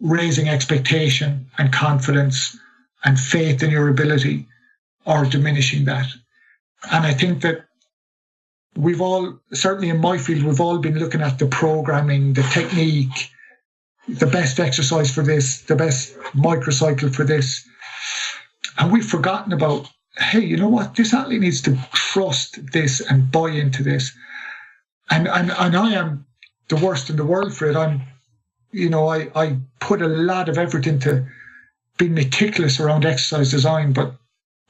raising expectation and confidence and faith in your ability, or diminishing that? And I think that we've all, certainly in my field, we've all been looking at the programming, the technique, the best exercise for this, the best microcycle for this. And we've forgotten about, hey, you know what? This athlete needs to trust this and buy into this. And I am the worst in the world for it. I put a lot of effort into being meticulous around exercise design, but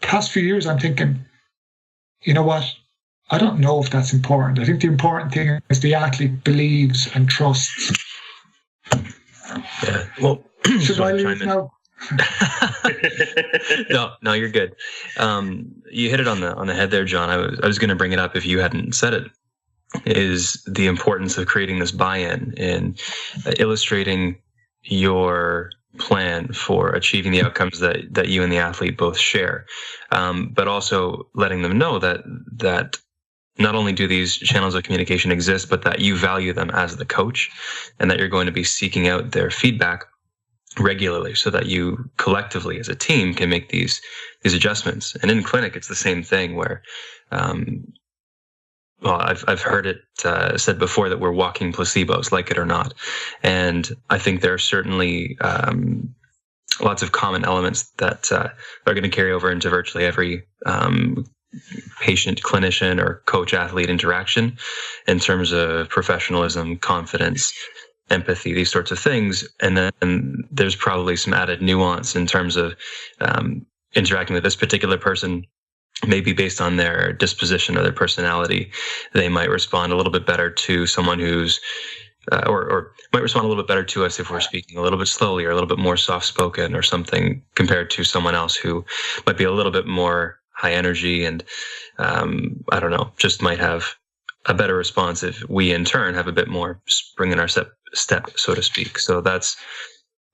past few years I'm thinking, you know what? I don't know if that's important. I think the important thing is the athlete believes and trusts. Yeah. Well, should I leave now? No, you're good. You hit it on the head there, John. I was going to bring it up if you hadn't said it. Is the importance of creating this buy-in and illustrating your plan for achieving the outcomes that you and the athlete both share, but also letting them know that not only do these channels of communication exist, but that you value them as the coach, and that you're going to be seeking out their feedback regularly, so that you collectively as a team can make these adjustments. And in clinic, it's the same thing where, well, I've heard it said before that we're walking placebos, like it or not. And I think there are certainly lots of common elements that are going to carry over into virtually every patient, clinician, or coach-athlete interaction in terms of professionalism, confidence, empathy, these sorts of things. And then there's probably some added nuance in terms of interacting with this particular person. Maybe based on their disposition or their personality, they might respond a little bit better to someone who's, or might respond a little bit better to us if we're speaking a little bit slowly or a little bit more soft-spoken or something, compared to someone else who might be a little bit more high energy and, I don't know, just might have a better response if we in turn have a bit more spring in our step, so to speak. So that's,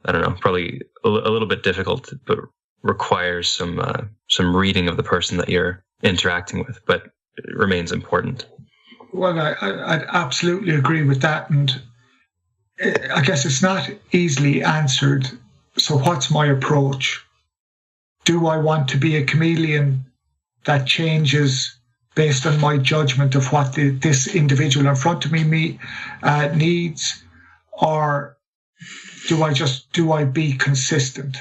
I don't know, probably a little bit difficult, but requires some reading of the person that you're interacting with, but it remains important. Well, I absolutely agree with that, and I guess it's not easily answered. So what's my approach? Do I want to be a chameleon that changes based on my judgment of what this individual in front of me needs, or do I be consistent?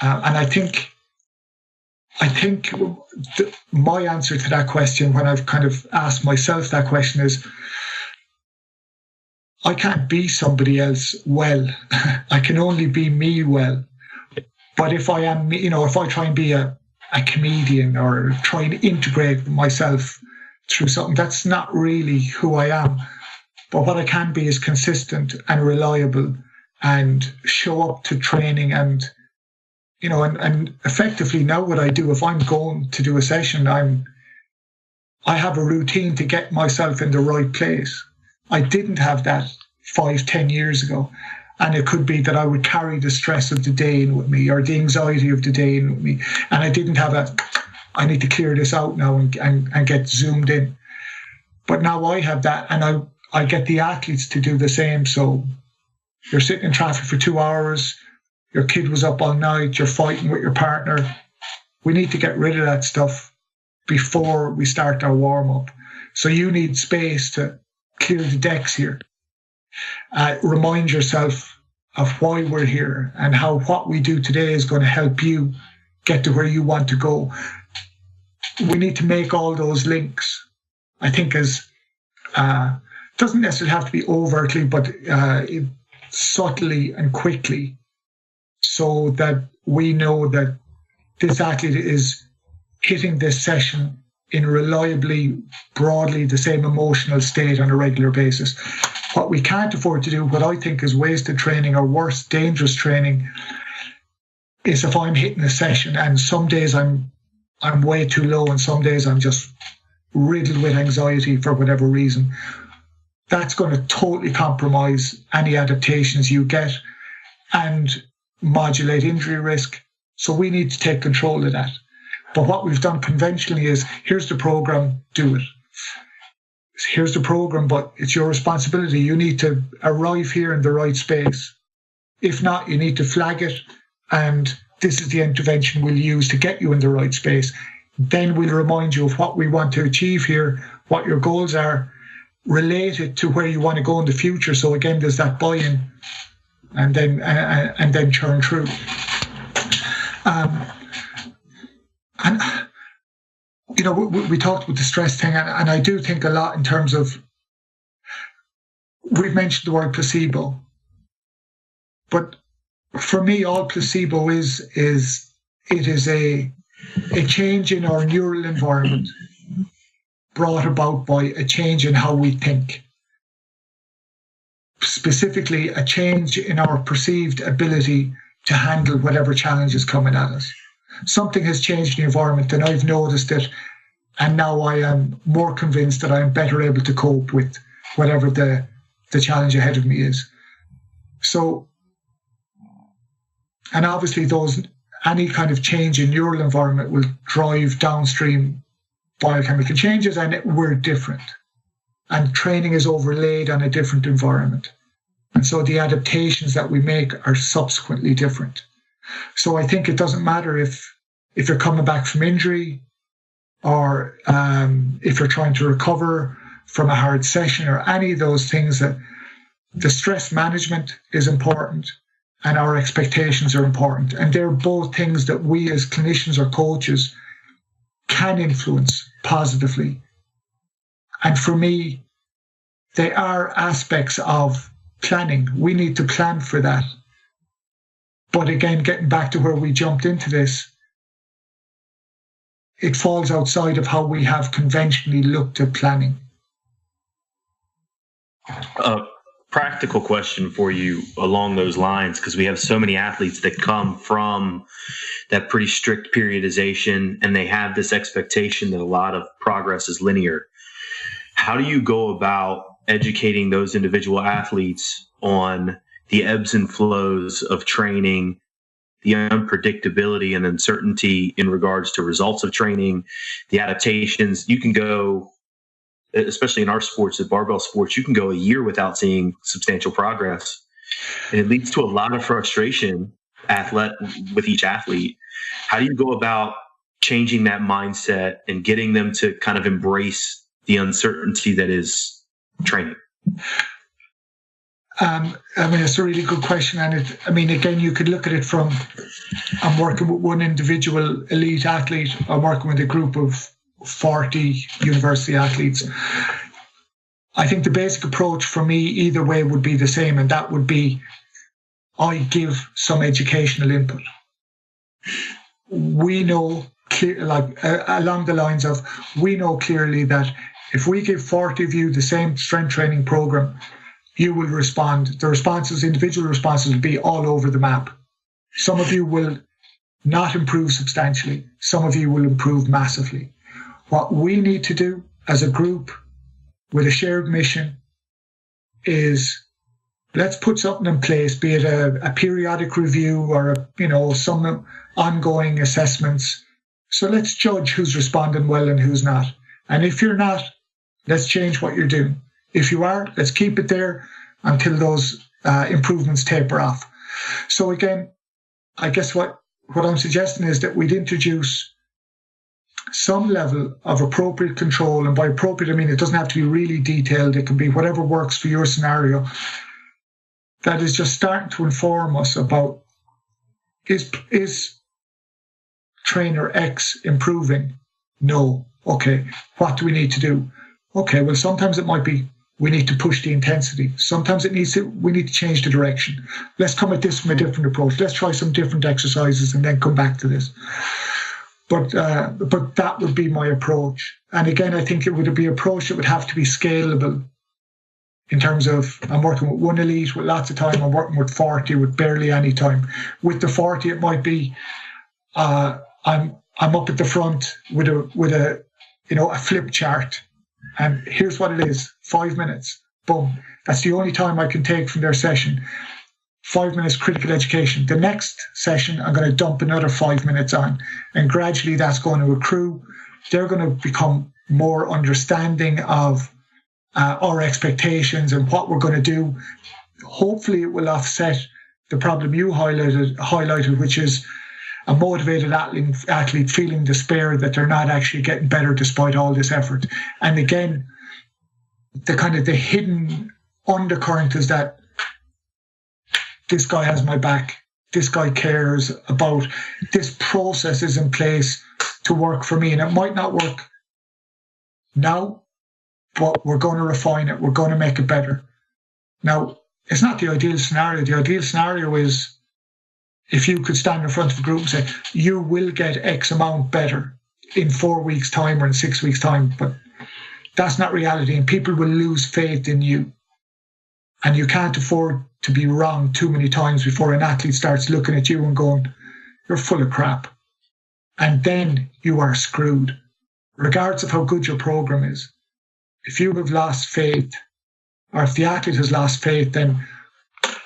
And I think my answer to that question, when I've kind of asked myself that question, is I can't be somebody else well. I can only be me well. But if I am, if I try and be a comedian or try and integrate myself through something, that's not really who I am. But what I can be is consistent and reliable and show up to training and effectively now what I do, if I'm going to do a session, I have a routine to get myself in the right place. I didn't have that 5-10 years ago. And it could be that I would carry the stress of the day in with me, or the anxiety of the day in with me. And I didn't have I need to clear this out now and get zoomed in. But now I have that, and I get the athletes to do the same. So you're sitting in traffic for 2 hours, your kid was up all night, you're fighting with your partner. We need to get rid of that stuff before we start our warm-up. So you need space to clear the decks here. Remind yourself of why we're here and how what we do today is going to help you get to where you want to go. We need to make all those links. I think as doesn't necessarily have to be overtly, but subtly and quickly, so that we know that this athlete is hitting this session in reliably, broadly the same emotional state on a regular basis. What we can't afford to do, what I think is wasted training or worse, dangerous training, is if I'm hitting a session and some days I'm way too low and some days I'm just riddled with anxiety for whatever reason. That's going to totally compromise any adaptations you get and modulate injury risk. So we need to take control of that. But what we've done conventionally is, here's the program, do it. Here's the program, but it's your responsibility. You need to arrive here in the right space. If not, you need to flag it, and this is the intervention we'll use to get you in the right space. Then we'll remind you of what we want to achieve here, what your goals are, related to where you want to go in the future. So again, there's that buy-in, and then churn through. And you know, we talked about the stress thing, and I do think a lot in terms of, we've mentioned the word placebo, but for me, all placebo is a change in our neural environment brought about by a change in how we think. Specifically, a change in our perceived ability to handle whatever challenge is coming at us. Something has changed in the environment, and I've noticed it, and now I am more convinced that I'm better able to cope with whatever the challenge ahead of me is. So, and obviously any kind of change in neural environment will drive downstream biochemical changes, and we're different. And training is overlaid on a different environment. And so the adaptations that we make are subsequently different. So I think it doesn't matter if you're coming back from injury, or if you're trying to recover from a hard session, or any of those things, that the stress management is important and our expectations are important. And they're both things that we as clinicians or coaches can influence positively. And for me, they are aspects of planning. We need to plan for that. But again, getting back to where we jumped into this, it falls outside of how we have conventionally looked at planning. A practical question for you along those lines, because we have so many athletes that come from that pretty strict periodization, and they have this expectation that a lot of progress is linear. How do you go about educating those individual athletes on the ebbs and flows of training, the unpredictability and uncertainty in regards to results of training, the adaptations? You can go, especially in our sports, at barbell sports, you can go a year without seeing substantial progress. And it leads to a lot of frustration with each athlete. How do you go about changing that mindset and getting them to kind of embrace the uncertainty that is training? It's a really good question. And again, you could look at it from, I'm working with one individual elite athlete, I'm working with a group of 40 university athletes. I think the basic approach for me either way would be the same, and that would be, I give some educational input. We know along the lines of, we know clearly that if we give 40 of you the same strength training program, you will respond. The responses, individual responses, will be all over the map. Some of you will not improve substantially. Some of you will improve massively. What we need to do as a group with a shared mission is, let's put something in place, be it a periodic review or some ongoing assessments. So let's judge who's responding well and who's not. And if you're not, Let's change what you're doing. If you are, let's keep it there until those improvements taper off. So again, I guess what I'm suggesting is that we'd introduce some level of appropriate control. And by appropriate, I mean, it doesn't have to be really detailed. It can be whatever works for your scenario. That is just starting to inform us about, is trainer X improving? No. Okay. What do we need to do? Okay. Well, sometimes it might be we need to push the intensity. Sometimes we need to change the direction. Let's come at this from a different approach. Let's try some different exercises and then come back to this. But that would be my approach. And again, I think it would be an approach that would have to be scalable in terms of, I'm working with one elite with lots of time, I'm working with 40 with barely any time. With the 40, it might be I'm up at the front with a flip chart, and here's what it is: 5 minutes. Boom. That's the only time I can take from their session. 5 minutes critical education. The next session, I'm going to dump another 5 minutes on, and gradually that's going to accrue. They're going to become more understanding of our expectations and what we're going to do. Hopefully, it will offset the problem you highlighted, which is a motivated athlete feeling despair that they're not actually getting better despite all this effort. And again, the hidden undercurrent is that this guy has my back. This guy cares about, this process is in place to work for me. And it might not work now, but we're going to refine it. We're going to make it better. Now, it's not the ideal scenario. The ideal scenario is if you could stand in front of a group and say, you will get X amount better in 4 weeks' time or in 6 weeks' time. But that's not reality, and people will lose faith in you. And you can't afford to be wrong too many times before an athlete starts looking at you and going, you're full of crap. And then you are screwed, regardless of how good your program is. If you have lost faith, or if the athlete has lost faith, then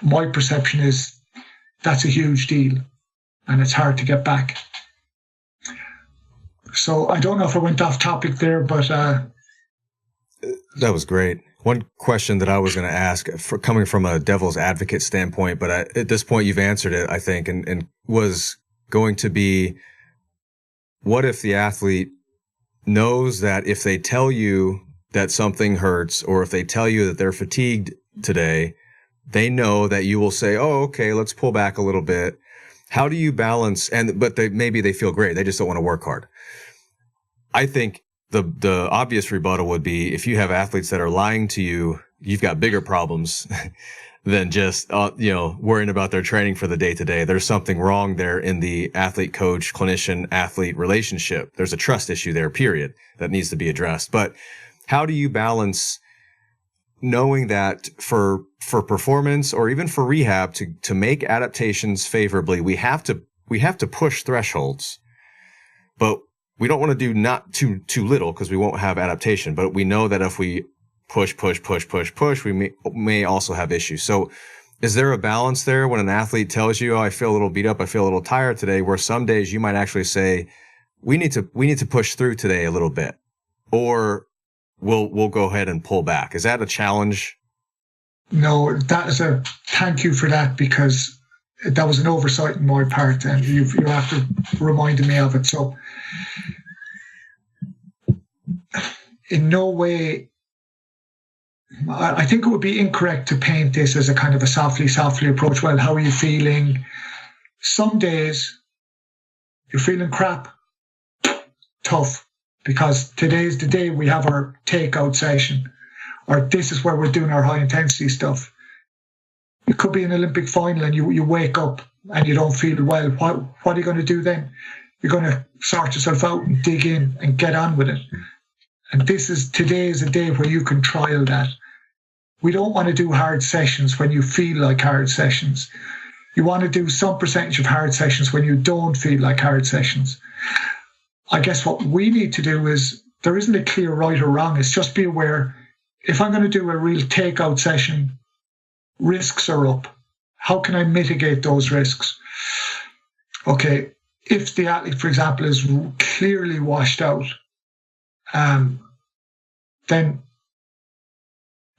my perception is that's a huge deal and it's hard to get back. So I don't know if I went off topic there, but that was great. One question that I was going to ask, coming from a devil's advocate standpoint, but at this point you've answered it, I think, and was going to be, what if the athlete knows that if they tell you that something hurts, or if they tell you that they're fatigued today, they know that you will say, oh, okay, let's pull back a little bit. How do you balance, but maybe they feel great, they just don't want to work hard. I think the obvious rebuttal would be, if you have athletes that are lying to you, you've got bigger problems than just worrying about their training for the day to day. There's something wrong there in the athlete coach, clinician, athlete relationship. There's a trust issue there, period, that needs to be addressed. But how do you balance knowing that for performance or even for rehab to make adaptations favorably, we have to push thresholds, but we don't want to do not too little because we won't have adaptation. But we know that if we push, we may also have issues. So is there a balance there when an athlete tells you, oh, I feel a little beat up, I feel a little tired today, where some days you might actually say, we need to push through today a little bit, or we'll go ahead and pull back? Is that a challenge? No, that is thank you for that, because that was an oversight on my part, and you have to remind me of it. So in no way, I think it would be incorrect to paint this as a kind of a softly approach. Well, how are you feeling? Some days you're feeling crap, tough, because today's the day we have our takeout session, or this is where we're doing our high intensity stuff. It could be an Olympic final and you wake up and you don't feel well. What are you going to do then? You're going to sort yourself out and dig in and get on with it. And today is a day where you can trial that. We don't want to do hard sessions when you feel like hard sessions. You want to do some percentage of hard sessions when you don't feel like hard sessions. I guess what we need to do is, there isn't a clear right or wrong. It's just be aware, if I'm going to do a real takeout session, risks are up. How can I mitigate those risks? Okay, if the athlete, for example, is clearly washed out, then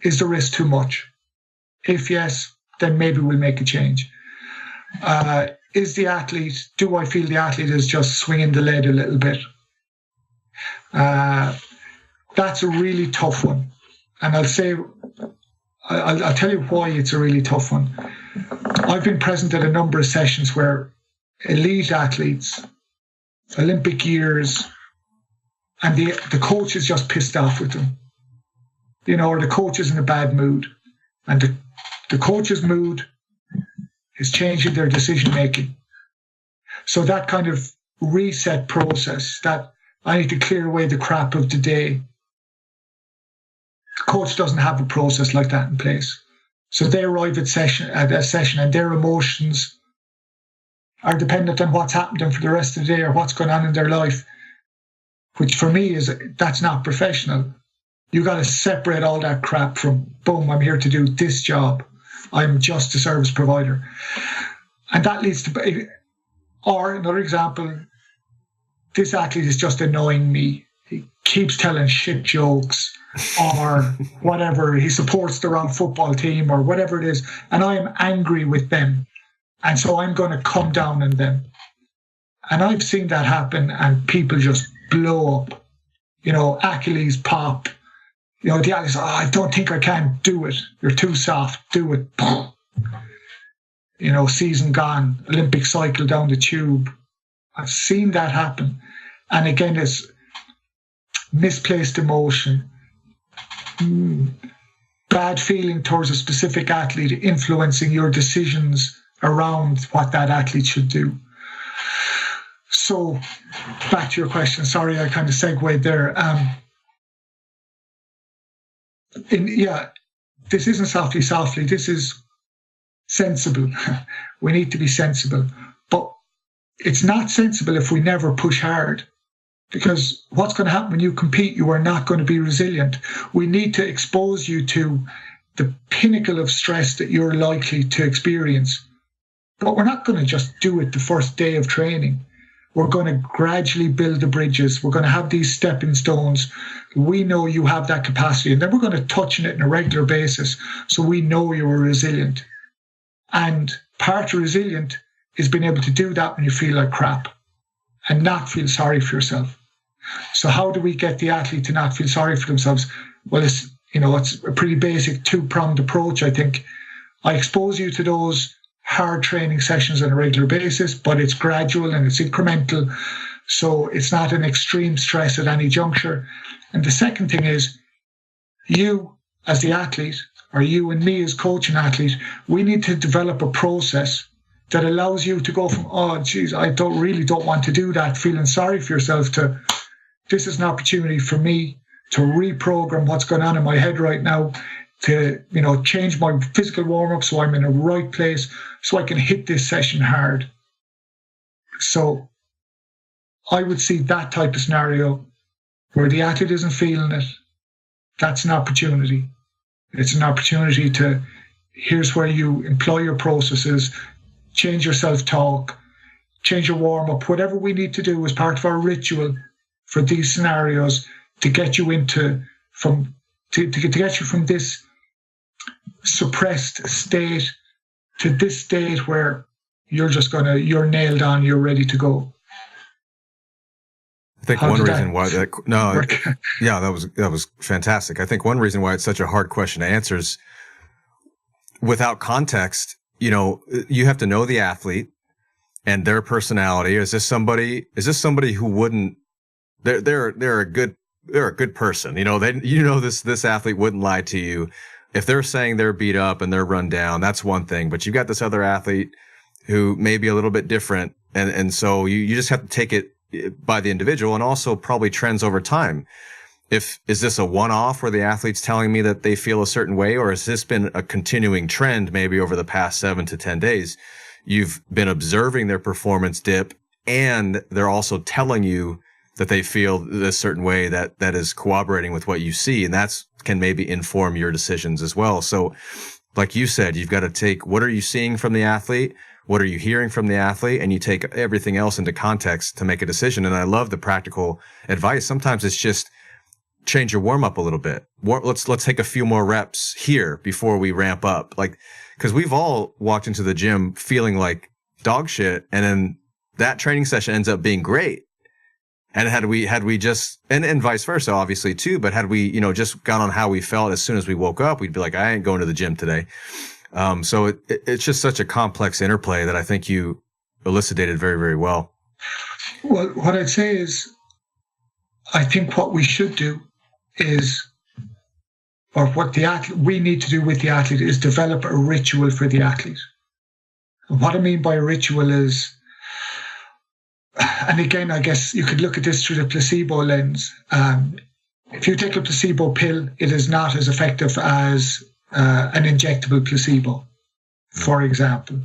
is the risk too much? If yes, then maybe we'll make a change. Do I feel the athlete is just swinging the lead a little bit? That's a really tough one. And I'll tell you why it's a really tough one. I've been present at a number of sessions where elite athletes, Olympic years, and the coach is just pissed off with them. Or the coach is in a bad mood. And the coach's mood is changing their decision making. So that kind of reset process, that I need to clear away the crap of the day. The coach doesn't have a process like that in place. So they arrive at a session and their emotions are dependent on what's happened to them for the rest of the day or what's going on in their life, which for me that's not professional. You got to separate all that crap from, boom, I'm here to do this job. I'm just a service provider. And that leads to, or another example, this athlete is just annoying me. He keeps telling shit jokes or whatever. He supports the wrong football team or whatever it is. And I am angry with them. And so I'm going to come down on them. And I've seen that happen and people just blow up. Achilles pop. The athlete's, I don't think I can do it. You're too soft. Do it. Season gone. Olympic cycle down the tube. I've seen that happen. And again, it's misplaced emotion, bad feeling towards a specific athlete influencing your decisions around what that athlete should do. So back to your question. Sorry, I kind of segued there. This isn't softly. This is sensible. We need to be sensible. But it's not sensible if we never push hard. Because what's going to happen when you compete, you are not going to be resilient. We need to expose you to the pinnacle of stress that you're likely to experience. But we're not going to just do it the first day of training. We're going to gradually build the bridges. We're going to have these stepping stones. We know you have that capacity. And then we're going to touch on it on a regular basis so we know you're resilient. And part of resilient is being able to do that when you feel like crap and not feel sorry for yourself. So how do we get the athlete to not feel sorry for themselves? Well, it's a pretty basic two-pronged approach, I think. I expose you to those hard training sessions on a regular basis, but it's gradual and it's incremental. So it's not an extreme stress at any juncture. And the second thing is, you as the athlete, or you and me as coach and athlete, we need to develop a process that allows you to go from, oh, geez, I don't want to do that, feeling sorry for yourself, to this is an opportunity for me to reprogram what's going on in my head right now, to change my physical warm-up so I'm in a right place so I can hit this session hard. So I would see that type of scenario where the athlete isn't feeling it. That's an opportunity. It's an opportunity to, here's where you employ your processes, change your self-talk, change your warm-up, whatever we need to do as part of our ritual for these scenarios to get you to get you from this suppressed state to this state where you're nailed on, you're ready to go. I think one reason why that was fantastic. I think one reason why it's such a hard question to answer is without context, you have to know the athlete and their personality. Is this somebody who wouldn't, they're a good person. This athlete wouldn't lie to you. If they're saying they're beat up and they're run down, that's one thing, but you've got this other athlete who may be a little bit different. And so you just have to take it by the individual and also probably trends over time. Is this a one-off where the athlete's telling me that they feel a certain way, or has this been a continuing trend maybe over the past 7 to 10 days? You've been observing their performance dip and they're also telling you that they feel this certain way that is corroborating with what you see. And that's can maybe inform your decisions as well. So like you said, you've got to take, what are you seeing from the athlete? What are you hearing from the athlete? And you take everything else into context to make a decision. And I love the practical advice. Sometimes it's just change your warm up a little bit. Let's take a few more reps here before we ramp up. Like, because we've all walked into the gym feeling like dog shit, and then that training session ends up being great. And had we just, and vice versa, obviously too, but had we, just gone on how we felt as soon as we woke up, we'd be like, I ain't going to the gym today. So it's just such a complex interplay that I think you elucidated very, very well. Well, what I'd say is, I think what we should do is, or what we need to do with the athlete is develop a ritual for the athlete. And what I mean by a ritual is, and again, I guess you could look at this through the placebo lens. If you take a placebo pill, it is not as effective as an injectable placebo, for example.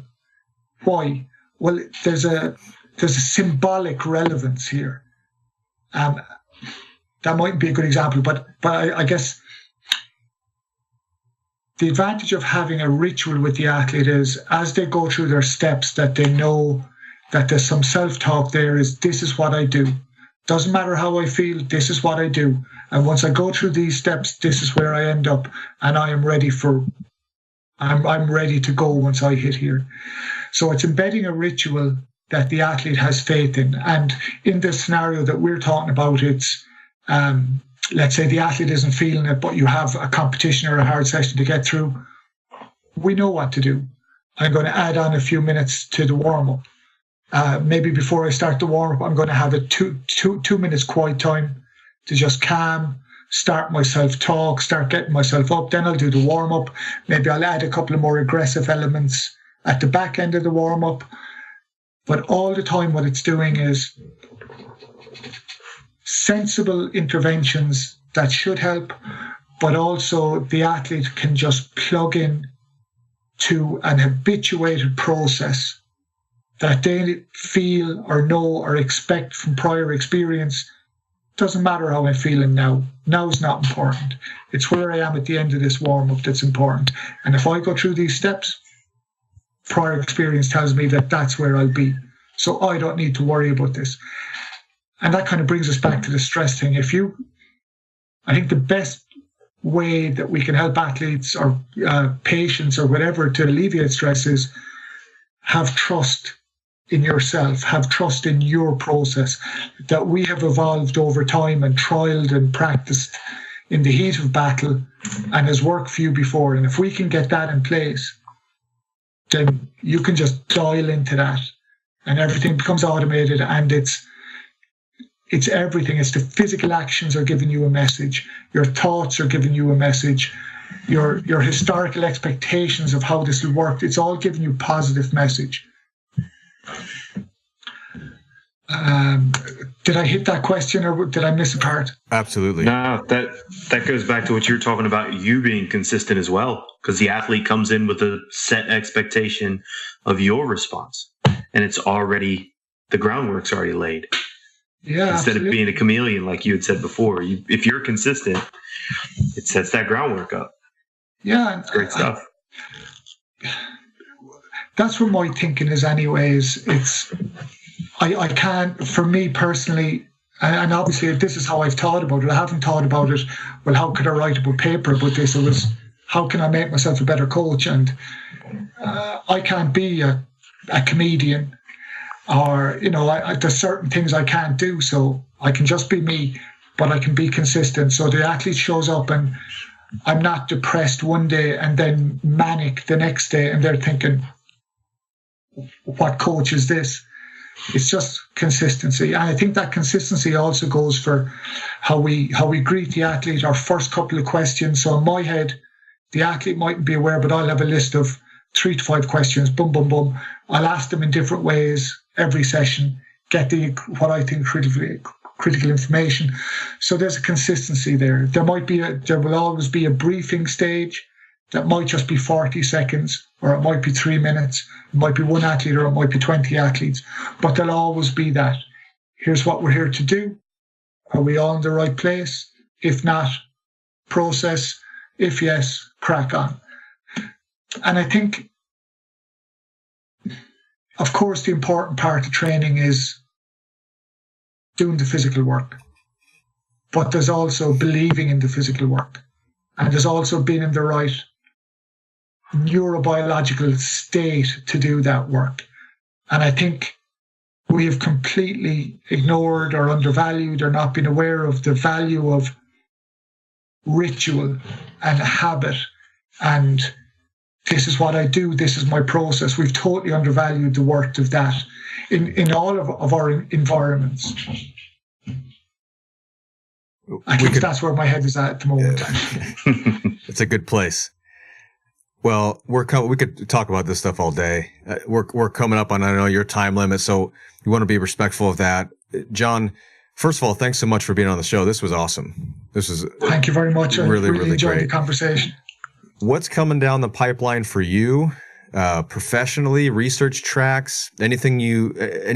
Why? Well, there's a symbolic relevance here. That might be a good example, but I guess the advantage of having a ritual with the athlete is, as they go through their steps, that they know that there's some self-talk there, is this is what I do. Doesn't matter how I feel, this is what I do. And once I go through these steps, this is where I end up, and I am ready I'm ready to go once I hit here. So it's embedding a ritual that the athlete has faith in. And in this scenario that we're talking about, it's, let's say the athlete isn't feeling it, but you have a competition or a hard session to get through. We know what to do. I'm going to add on a few minutes to the warm-up. Maybe before I start the warm-up, I'm going to have a two minutes quiet time to just calm, start my self-talk, start getting myself up. Then I'll do the warm-up. Maybe I'll add a couple of more aggressive elements at the back end of the warm-up. But all the time what it's doing is sensible interventions that should help, but also the athlete can just plug in to an habituated process that they feel or know or expect from prior experience. Doesn't matter how I'm feeling now. Now is not important. It's where I am at the end of this warm-up that's important. And if I go through these steps, prior experience tells me that that's where I'll be. So I don't need to worry about this. And that kind of brings us back to the stress thing. I think the best way that we can help athletes or patients or whatever to alleviate stress is have trust in yourself, have trust in your process, that we have evolved over time and trialed and practiced in the heat of battle and has worked for you before. And if we can get that in place, then you can just dial into that and everything becomes automated, and it's everything. It's the physical actions are giving you a message. Your thoughts are giving you a message. Your historical expectations of how this will work, it's all giving you positive message. Did I hit that question or did I miss a part? Absolutely. No, that goes back to what you were talking about, you being consistent as well, because the athlete comes in with a set expectation of your response, and it's already, the groundwork's already laid. Yeah, instead absolutely. of being a chameleon, like you had said before, if you're consistent, it sets that groundwork up. Yeah, it's great stuff. That's what my thinking is anyways. I can't, for me personally, and obviously this is how I've thought about it. I haven't thought about it, well, how could I write a paper about this? It was, how can I make myself a better coach? And I can't be a comedian, or, there's certain things I can't do, so I can just be me, but I can be consistent. So the athlete shows up and I'm not depressed one day and then manic the next day, and they're thinking, what coach is this? It's just consistency. And I think that consistency also goes for how we greet the athlete, our first couple of questions. So in my head, the athlete mightn't be aware, but I'll have a list of 3 to 5 questions, boom, boom, boom. I'll ask them in different ways every session, get what I think critical information. So there's a consistency there. There will always be a briefing stage that might just be 40 seconds, or it might be 3 minutes. It might be 1 athlete, or it might be 20 athletes. But there'll always be that. Here's what we're here to do. Are we all in the right place? If not, process. If yes, crack on. And I think, of course, the important part of training is doing the physical work. but there's also believing in the physical work. And there's also being in the right neurobiological state to do that work. And I think we have completely ignored or undervalued or not been aware of the value of ritual and habit and this is what I do, this is my process. We've totally undervalued the worth of that in all of our environments. I think that's where my head is at the moment. It's a good place. Well, we could talk about this stuff all day. We're coming up on, I know, your time limit, so you want to be respectful of that. John, first of all, thanks so much for being on the show. This was awesome. Thank you very much. Really, I really enjoyed great. the conversation. What's coming down the pipeline for you, professionally, research tracks, any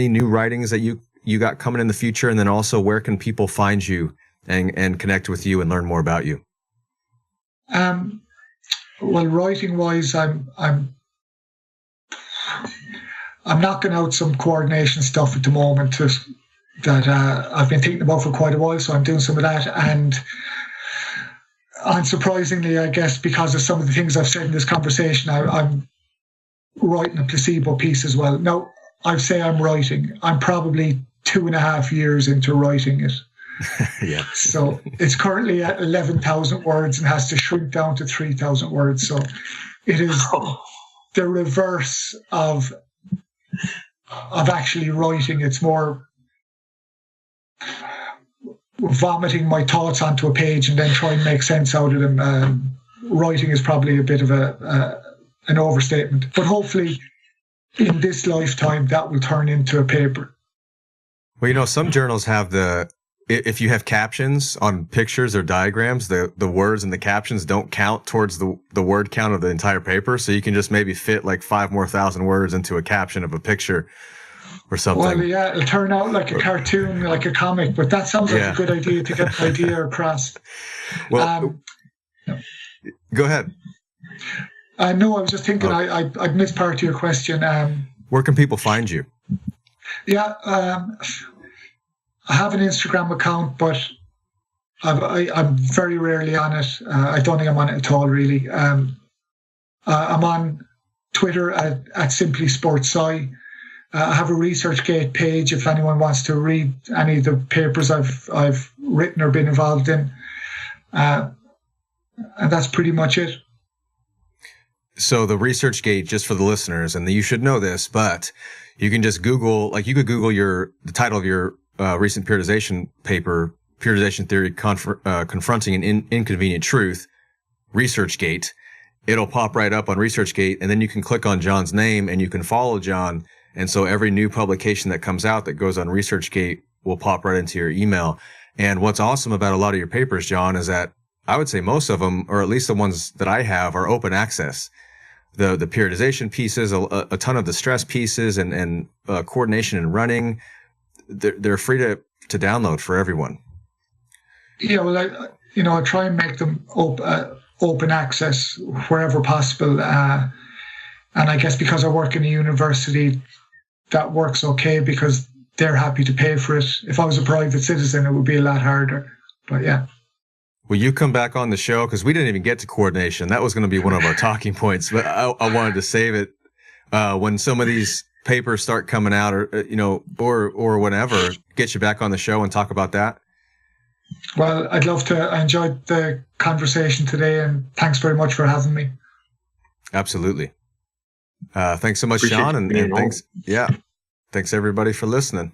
new writings that you got coming in the future, and then also where can people find you and connect with you and learn more about you? Well, writing wise, I'm knocking out some coordination stuff at the moment that I've been thinking about for quite a while. So I'm doing some of that, and unsurprisingly, I guess because of some of the things I've said in this conversation, I'm writing a placebo piece as well. Now, I say I'm writing. I'm probably 2.5 years into writing it. Yeah. So it's currently at 11,000 words and has to shrink down to 3,000 words. So it is the reverse of actually writing. It's more vomiting my thoughts onto a page and then try and make sense out of them. Writing is probably a bit of an overstatement, but hopefully in this lifetime that will turn into a paper. Well, some journals have if you have captions on pictures or diagrams, the words and the captions don't count towards the word count of the entire paper. So you can just maybe fit like 5,000 more words into a caption of a picture or something. Well, yeah, it'll turn out like a cartoon, like a comic, but that sounds like a good idea to get the idea across. Well, go ahead. No, I was just thinking I missed part of your question. Where can people find you? Yeah, I have an Instagram account, but I'm very rarely on it. I don't think I'm on it at all, really. I'm on Twitter at Simply Sports Sci. I have a ResearchGate page if anyone wants to read any of the papers I've written or been involved in. And that's pretty much it. So the ResearchGate, just for the listeners, and you should know this, but you can just Google, like you could Google the title of your recent periodization paper, Periodization Theory Confronting an Inconvenient Truth, ResearchGate. It'll pop right up on ResearchGate, and then you can click on John's name and you can follow John. And so every new publication that comes out that goes on ResearchGate will pop right into your email. And what's awesome about a lot of your papers, John, is that I would say most of them, or at least the ones that I have, are open access. The periodization pieces, a ton of the stress pieces and coordination and running, they're free to download for everyone. Yeah, well, I try and make them open access wherever possible. And I guess because I work in a university, that works okay because they're happy to pay for it. If I was a private citizen, it would be a lot harder. But yeah. Will you come back on the show? Because we didn't even get to coordination. That was going to be one of our talking points, but I wanted to save it when some of these papers start coming out, or whenever. Get you back on the show and talk about that. Well, I'd love to. I enjoyed the conversation today, and thanks very much for having me. Absolutely. Thanks so much, Sean, and thanks. Yeah, thanks everybody for listening.